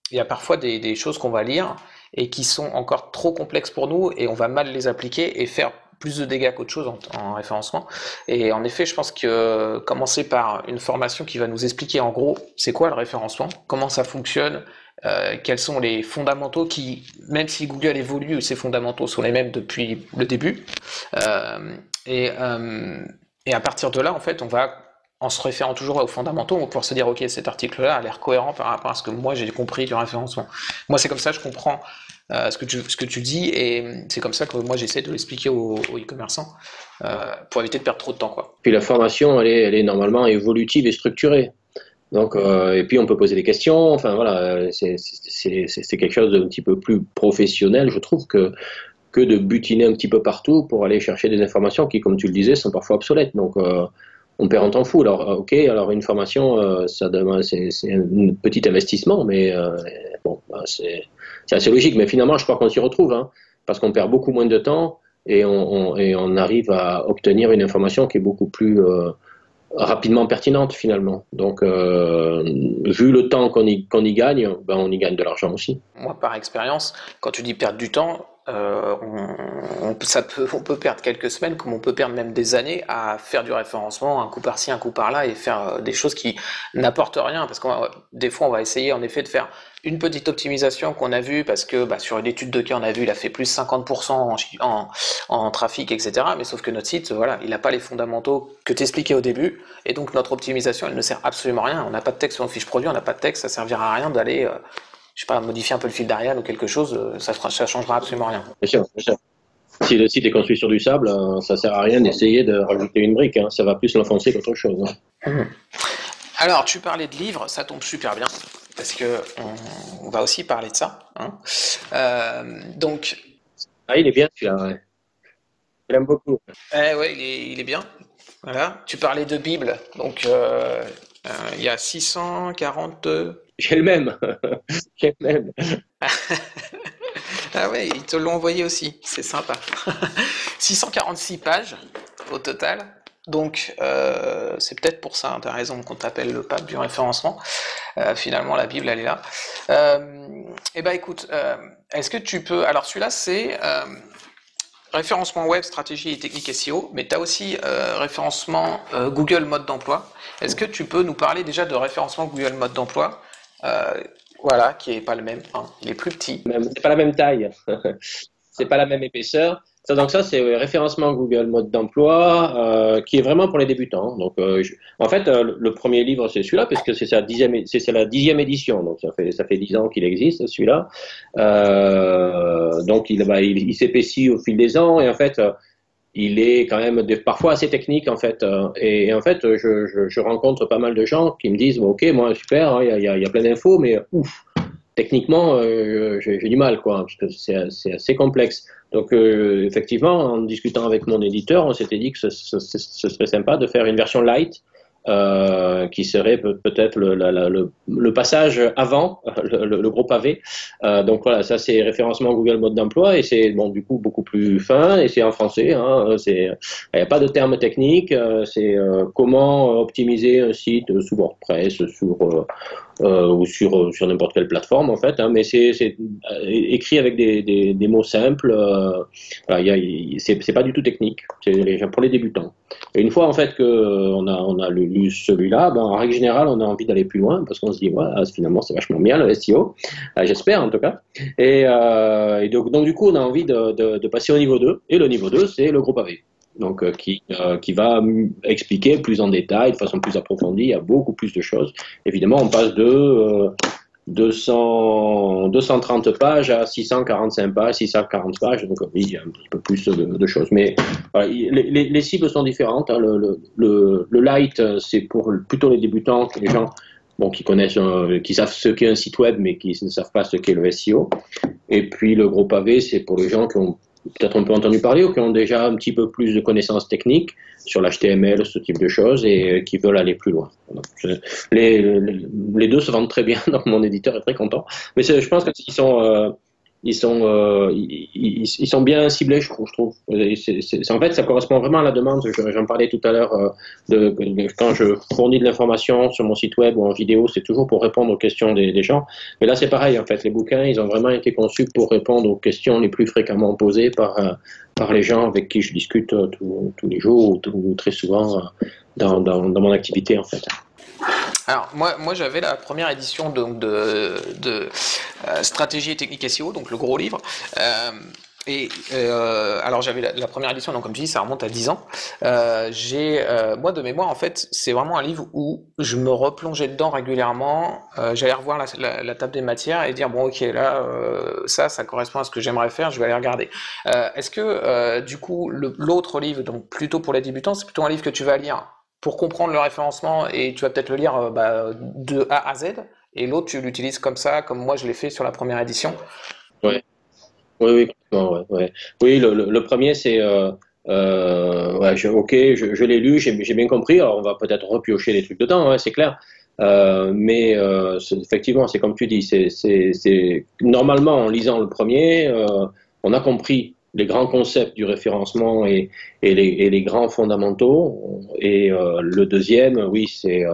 il y a parfois des choses qu'on va lire et qui sont encore trop complexes pour nous et on va mal les appliquer et faire plus de dégâts qu'autre chose en référencement. Et en effet, je pense que commencer par une formation qui va nous expliquer en gros c'est quoi le référencement, comment ça fonctionne, quels sont les fondamentaux qui, même si Google évolue, ces fondamentaux sont les mêmes depuis le début. Euh, et, euh, et à partir de là, en fait, en se référant toujours aux fondamentaux, on va pouvoir se dire, ok, cet article-là a l'air cohérent par rapport à ce que moi j'ai compris du référencement. Moi, c'est comme ça que je comprends ce que tu dis, et c'est comme ça que moi j'essaie de l'expliquer aux e-commerçants pour éviter de perdre trop de temps, quoi. Puis la formation, elle est normalement évolutive et structurée. Donc, et puis on peut poser des questions. Enfin voilà, c'est quelque chose d'un petit peu plus professionnel, je trouve, que de butiner un petit peu partout pour aller chercher des informations qui, comme tu le disais, sont parfois obsolètes. Donc on perd un temps fou. Alors, ok, alors une formation, ça demande, c'est un petit investissement, mais bon, c'est assez logique. Mais finalement, je crois qu'on s'y retrouve, hein, parce qu'on perd beaucoup moins de temps et on arrive à obtenir une information qui est beaucoup plus rapidement pertinente finalement. Donc, vu le temps qu'on y gagne, ben, on y gagne de l'argent aussi. Moi, par expérience, quand tu dis perdre du temps, on peut perdre quelques semaines, comme on peut perdre même des années à faire du référencement, un coup par-ci, un coup par-là, et faire des choses qui n'apportent rien. Parce que des fois, on va essayer en effet de faire une petite optimisation qu'on a vue, parce que sur une étude de cas, on a vu, il a fait plus 50% en trafic, etc. Mais sauf que notre site, voilà, il n'a pas les fondamentaux que t'expliquais au début, et donc notre optimisation, elle ne sert absolument à rien. On n'a pas de texte sur une fiche produit, on n'a pas de texte, ça servira à rien d'aller je sais pas, modifier un peu le fil d'Arial ou quelque chose, ça changera absolument rien. Bien sûr, bien sûr. Si le site est construit sur du sable, ça sert à rien d'essayer de rajouter une brique, hein. Ça va plus l'enfoncer qu'autre chose, hein. Mhm. Alors, tu parlais de livres, ça tombe super bien, parce que on va aussi parler de ça, hein. Donc, Ah, il est bien celui-là, ouais. Je l'aime beaucoup. ouais, il est bien. Voilà. Tu parlais de Bible, donc il y a 640. J'ai le même. J'ai le même. Ah ouais, ils te l'ont envoyé aussi, c'est sympa. 646 pages au total. Donc, c'est peut-être pour ça, hein, t'as raison, qu'on t'appelle le pape du référencement. Finalement, la Bible, elle est là. Eh ben, écoute, est-ce que tu peux... Alors, celui-là, c'est référencement web, stratégie et technique SEO, mais tu as aussi référencement Google mode d'emploi. Est-ce que tu peux nous parler déjà de référencement Google mode d'emploi? Euh, voilà, qui est pas le même, hein, il est plus petit. C'est pas la même taille. C'est pas la même épaisseur. Ça, donc ça, c'est référencement Google mode d'emploi, qui est vraiment pour les débutants. Donc, en fait, le premier livre, c'est celui-là, parce que c'est la 10e édition. Donc, ça fait 10 ans qu'il existe, celui-là. Donc, il s'épaissit au fil des ans, et en fait, il est quand même parfois assez technique, en fait. Et en fait, je rencontre pas mal de gens qui me disent, bon, ok, moi, super, hein, il y a plein d'infos, mais ouf. Techniquement, j'ai du mal, quoi, parce que c'est assez complexe. Donc, effectivement, en discutant avec mon éditeur, on s'était dit que ce serait sympa de faire une version light, qui serait peut-être le passage avant le gros pavé. Donc voilà, ça c'est référencement Google mode d'emploi et c'est bon du coup beaucoup plus fin et c'est en français. Hein, il n'y a pas de termes techniques. C'est comment optimiser un site sous WordPress, ou sur n'importe quelle plateforme en fait, hein, mais c'est écrit avec des mots simples. Voilà, c'est pas du tout technique. C'est pour les débutants. Et une fois en fait que on a lu celui-là, ben, en règle générale, on a envie d'aller plus loin parce qu'on se dit ouais, finalement c'est vachement bien le SEO, j'espère en tout cas. Et donc du coup, on a envie de passer au niveau 2. Et le niveau 2, c'est le gros pavé. Donc qui va expliquer plus en détail, de façon plus approfondie, à beaucoup plus de choses. Évidemment, on passe de 230 pages à 645 pages, 640 pages, donc oui, il y a un petit peu plus de choses. Mais voilà, les cibles sont différentes, hein. Le light, c'est pour plutôt les débutants, les gens bon, qui connaissent, qui savent ce qu'est un site web, mais qui ne savent pas ce qu'est le SEO. Et puis le gros pavé, c'est pour les gens qui ont peut-être un peu entendu parler ou qui ont déjà un petit peu plus de connaissances techniques sur l'HTML, ce type de choses, et qui veulent aller plus loin. Donc, les deux se vendent très bien, donc mon éditeur est très content. Mais je pense qu'ils sont, ils sont bien ciblés, je trouve. En fait, ça correspond vraiment à la demande. J'en parlais tout à l'heure, quand je fournis de l'information sur mon site web ou en vidéo, c'est toujours pour répondre aux questions des gens. Mais là, c'est pareil, en fait. Les bouquins, ils ont vraiment été conçus pour répondre aux questions les plus fréquemment posées par les gens avec qui je discute tous les jours ou très souvent dans mon activité, en fait. Alors moi j'avais la première édition donc de stratégie et technique SEO, donc le gros livre. Alors j'avais la première édition, donc comme je dis, ça remonte à 10 ans. Moi de mémoire, en fait, c'est vraiment un livre où je me replongeais dedans régulièrement. J'allais revoir la table des matières et dire bon ok là ça correspond à ce que j'aimerais faire, je vais aller regarder. Est-ce que du coup l'autre livre, donc plutôt pour les débutants, c'est plutôt un livre que tu vas lire pour comprendre le référencement et tu vas peut-être le lire de A à Z, et l'autre tu l'utilises comme ça, comme moi je l'ai fait sur la première édition. Ouais. Oui, oui, complètement, ouais, ouais. Oui, le premier, c'est ouais, ok, je l'ai lu, j'ai bien compris. Alors, on va peut-être repiocher des trucs dedans, hein, c'est clair. Mais effectivement, c'est comme tu dis, normalement en lisant le premier, on a compris les grands concepts du référencement et les grands fondamentaux. Et le deuxième, oui, c'est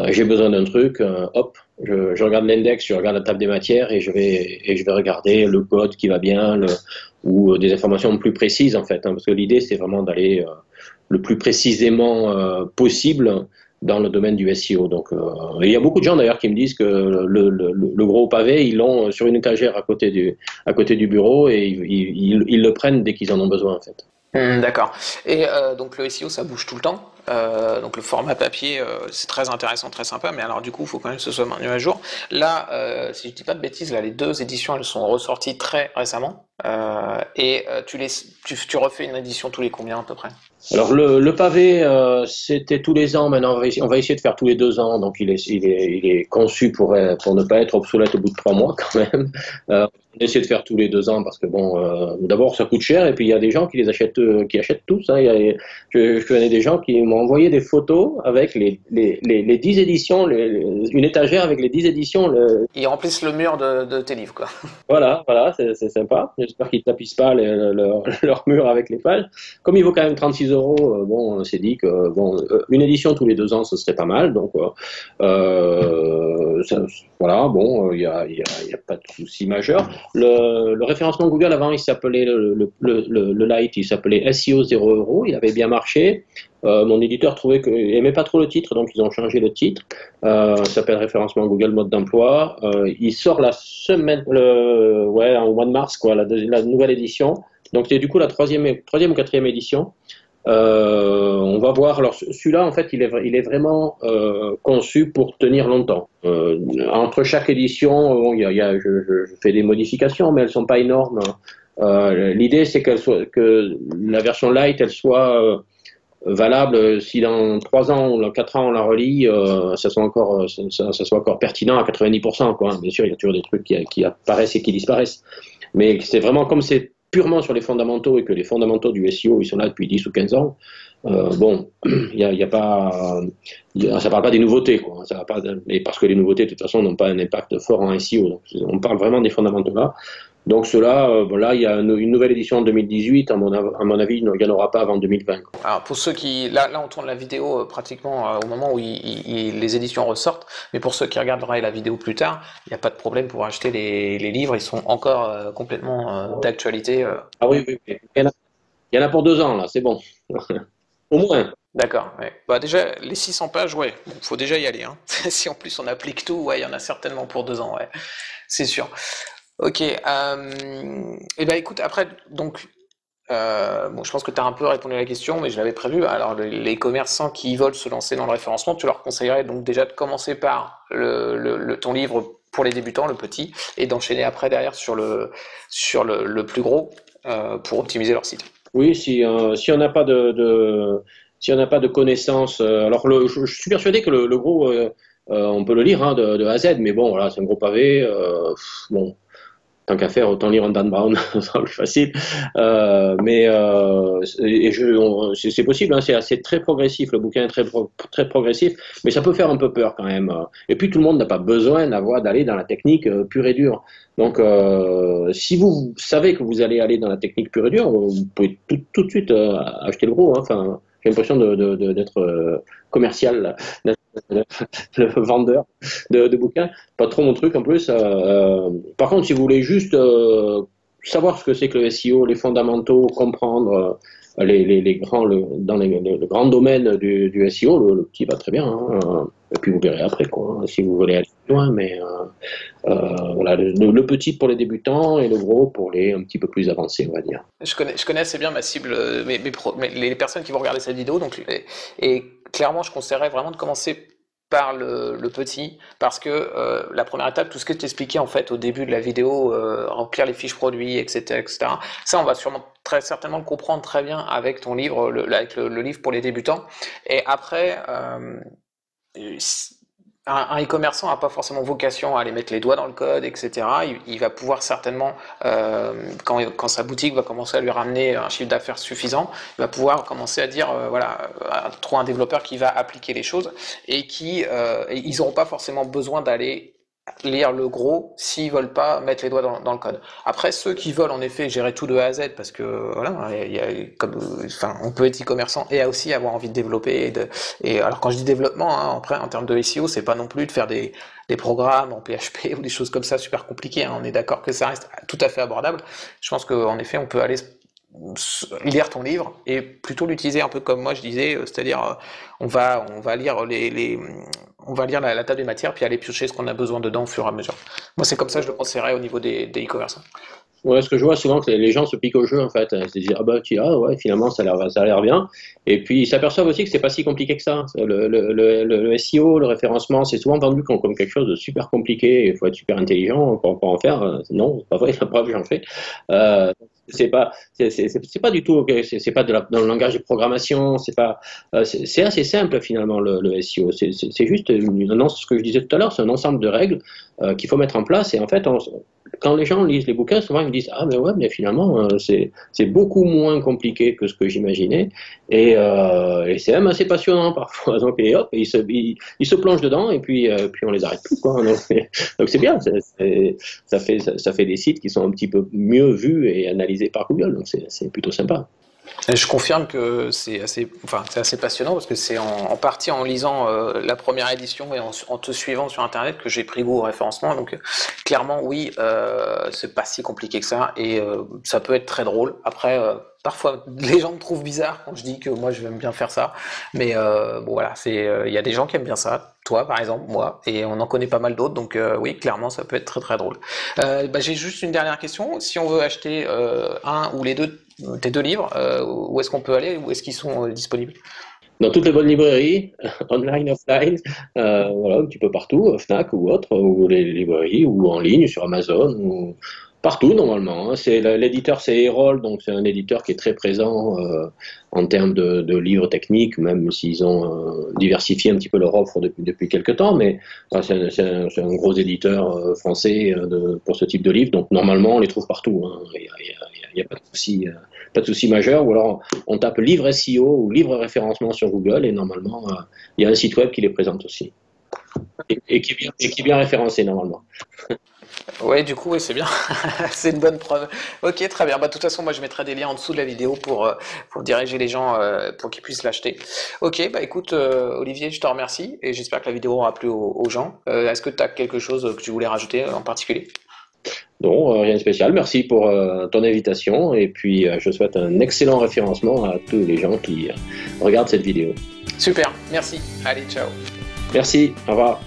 j'ai besoin d'un truc, hop, je regarde l'index, je regarde la table des matières et je vais regarder le code qui va bien, ou des informations plus précises en fait, hein, parce que l'idée c'est vraiment d'aller le plus précisément possible dans le domaine du SEO. Donc, il y a beaucoup de gens d'ailleurs qui me disent que le gros pavé, ils l'ont sur une étagère à côté du bureau et ils le prennent dès qu'ils en ont besoin en fait. D'accord. Et donc le SEO ça bouge tout le temps. Donc le format papier c'est très intéressant, très sympa, mais alors du coup il faut quand même que ce soit maintenu à jour. Là, si je dis pas de bêtises, là les deux éditions elles sont ressorties très récemment. Tu refais une édition tous les combien à peu près? Alors le pavé, c'était tous les ans. Maintenant, on va essayer de faire tous les 2 ans. Donc il est conçu pour ne pas être obsolète au bout de 3 mois quand même. On essaie de faire tous les 2 ans parce que bon, d'abord ça coûte cher et puis il y a des gens qui les achètent, qui achètent tous. Hein. Je connais des gens qui m'ont envoyé des photos avec les 10 éditions, une étagère avec les 10 éditions. Ils remplissent le mur de tes livres, quoi. Voilà, c'est sympa. J'espère qu'ils tapissent pas leur mur avec les pages. Comme il vaut quand même 36 euros, bon, on s'est dit que bon, une édition tous les 2 ans, ce serait pas mal. Donc voilà, bon, il y a pas de souci majeur. Le référencement Google avant, il s'appelait le Lite, il s'appelait SEO 0 euros. Il avait bien marché. Mon éditeur trouvait qu'il aimait pas trop le titre, donc ils ont changé le titre. Ça s'appelle référencement Google mode d'emploi. Il sort la semaine, ouais, au mois de mars, quoi, la nouvelle édition. Donc c'est du coup la troisième ou quatrième édition. On va voir. Alors celui-là, en fait, il est vraiment conçu pour tenir longtemps. Entre chaque édition, bon, je fais des modifications, mais elles sont pas énormes. L'idée, c'est que la version light, elle soit valable si dans 3 ans ou dans 4 ans on la relit, ça soit encore pertinent à 90%, quoi. Bien sûr, il y a toujours des trucs qui apparaissent et qui disparaissent. Mais c'est vraiment comme c'est purement sur les fondamentaux et que les fondamentaux du SEO, ils sont là depuis 10 ou 15 ans. Bon, il y a pas, ça parle pas des nouveautés, quoi. Ça va pas, et parce que les nouveautés, de toute façon, n'ont pas un impact fort en SEO. Donc, on parle vraiment des fondamentaux là. Donc cela, bon, là, il y a une nouvelle édition en 2018. À mon avis, il n'y en aura pas avant 2020. Quoi. Alors pour ceux qui... Là on tourne la vidéo pratiquement au moment où les éditions ressortent, mais pour ceux qui regarderaient la vidéo plus tard, il n'y a pas de problème pour acheter les livres, ils sont encore complètement d'actualité. Ah oui, oui, oui. Il y en a pour 2 ans, là, c'est bon. Au moins. D'accord, ouais. Bah déjà, les 600 pages, ouais, bon, faut déjà y aller, hein. Si en plus on applique tout, ouais, il y en a certainement pour 2 ans, ouais, c'est sûr. Ok, et ben écoute, après, donc, bon, je pense que tu as un peu répondu à la question, mais je l'avais prévu. Alors, les commerçants qui veulent se lancer dans le référencement, tu leur conseillerais donc déjà de commencer par ton livre pour les débutants, le petit, et d'enchaîner après derrière sur le plus gros pour optimiser leur site. Oui, si on n'a pas si on n'a pas de connaissances, alors je suis persuadé que le gros, on peut le lire hein, de A à Z, mais bon, voilà, c'est un gros pavé. Bon, tant qu'à faire, autant lire un Dan Brown, ça sera plus facile. C'est possible, hein, c'est très progressif, le bouquin est très progressif, mais ça peut faire un peu peur quand même. Et puis tout le monde n'a pas besoin d'aller dans la technique pure et dure. Donc, si vous savez que vous allez aller dans la technique pure et dure, vous pouvez tout de suite acheter le gros. Hein. Enfin, j'ai l'impression d'être commercial, là, le vendeur de bouquins. Pas trop mon truc en plus. Par contre, si vous voulez juste savoir ce que c'est que le SEO, les fondamentaux, comprendre les grands, le grand domaine du SEO, le petit va très bien. Hein. Et puis vous verrez après, quoi, hein, si vous voulez aller plus loin. Mais voilà, le petit pour les débutants et le gros pour les un petit peu plus avancés, on va dire. Je connais assez bien ma cible, les personnes qui vont regarder cette vidéo, donc, et clairement, je conseillerais vraiment de commencer par le petit, parce que la première étape, tout ce que tu expliquais en fait au début de la vidéo, remplir les fiches produits, etc., etc., ça on va sûrement très certainement le comprendre très bien avec ton livre, avec le livre pour les débutants. Et après, un e-commerçant n'a pas forcément vocation à aller mettre les doigts dans le code, etc. Il va pouvoir certainement, quand sa boutique va commencer à lui ramener un chiffre d'affaires suffisant, il va pouvoir commencer à dire, voilà, trouver un développeur qui va appliquer les choses et ils n'auront pas forcément besoin d'aller lire le gros s'ils veulent pas mettre les doigts dans le code. Après, ceux qui veulent en effet gérer tout de A à Z, parce que voilà, enfin, on peut être e-commerçant et aussi avoir envie de développer. Et alors quand je dis développement, hein, après en termes de SEO, c'est pas non plus de faire des programmes en PHP ou des choses comme ça super compliquées. Hein. On est d'accord que ça reste tout à fait abordable. Je pense qu'en effet, on peut aller lire ton livre et plutôt l'utiliser un peu comme moi je disais, c'est-à-dire on va lire on va lire la table des matières puis aller piocher ce qu'on a besoin dedans au fur et à mesure. Moi c'est comme ça que je le conseillerais au niveau des e-commerce. Ouais, ce que je vois souvent, que les gens se piquent au jeu, en fait. Ils se disent, ah bah, ouais, finalement, ça a l'air bien. Et puis, ils s'aperçoivent aussi que c'est pas si compliqué que ça. Le SEO, le référencement, c'est souvent vendu comme quelque chose de super compliqué. Il faut être super intelligent pour en faire. Non, c'est pas vrai, la preuve, j'en fais. Euh, c'est pas du tout, c'est pas dans le langage de programmation, c'est assez simple finalement le SEO. C'est juste ce que je disais tout à l'heure, c'est un ensemble de règles qu'il faut mettre en place. Et en fait, quand les gens lisent les bouquins, souvent ils me disent ah mais ouais, mais finalement c'est beaucoup moins compliqué que ce que j'imaginais et c'est même assez passionnant parfois. Donc et hop, ils se plongent dedans et puis on les arrête plus quoi. Donc c'est bien, ça fait des sites qui sont un petit peu mieux vus et analysés par Google. Donc c'est plutôt sympa. Et je confirme que c'est assez passionnant parce que c'est en partie en lisant la première édition et en te suivant sur Internet que j'ai pris goût au référencement. Donc clairement, oui, c'est pas si compliqué que ça et ça peut être très drôle. Après, parfois, les gens me trouvent bizarre quand je dis que moi, je vais bien faire ça. Mais bon, voilà, il y a des gens qui aiment bien ça. Toi, par exemple, moi, et on en connaît pas mal d'autres. Donc oui, clairement, ça peut être très très drôle. J'ai juste une dernière question. Si on veut acheter un ou les deux tes deux livres, où est-ce qu'on peut aller? Où est-ce qu'ils sont disponibles? Dans toutes les bonnes librairies, online, offline, voilà, un petit peu partout, Fnac ou autre, ou les librairies, ou en ligne sur Amazon, ou partout normalement. Hein. L'éditeur, c'est Erol, donc c'est un éditeur qui est très présent en termes de livres techniques, même s'ils ont diversifié un petit peu leur offre depuis quelques temps, mais c'est un gros éditeur français pour ce type de livre, donc normalement on les trouve partout. Hein. Il n'y a pas de souci. Pas de souci majeur, ou alors on tape livre SEO ou livre référencement sur Google et normalement il y a un site web qui les présente aussi et qui est bien référencé normalement. Ouais, du coup, oui, c'est bien. C'est une bonne preuve. Ok, très bien. Bah, de toute façon, moi, je mettrai des liens en dessous de la vidéo pour diriger les gens pour qu'ils puissent l'acheter. Ok, bah écoute, Olivier, je te remercie et j'espère que la vidéo aura plu aux gens. Est-ce que tu as quelque chose que tu voulais rajouter en particulier? Non, rien de spécial. Merci pour ton invitation et puis je souhaite un excellent référencement à tous les gens qui regardent cette vidéo. Super, merci. Allez, ciao. Merci, au revoir.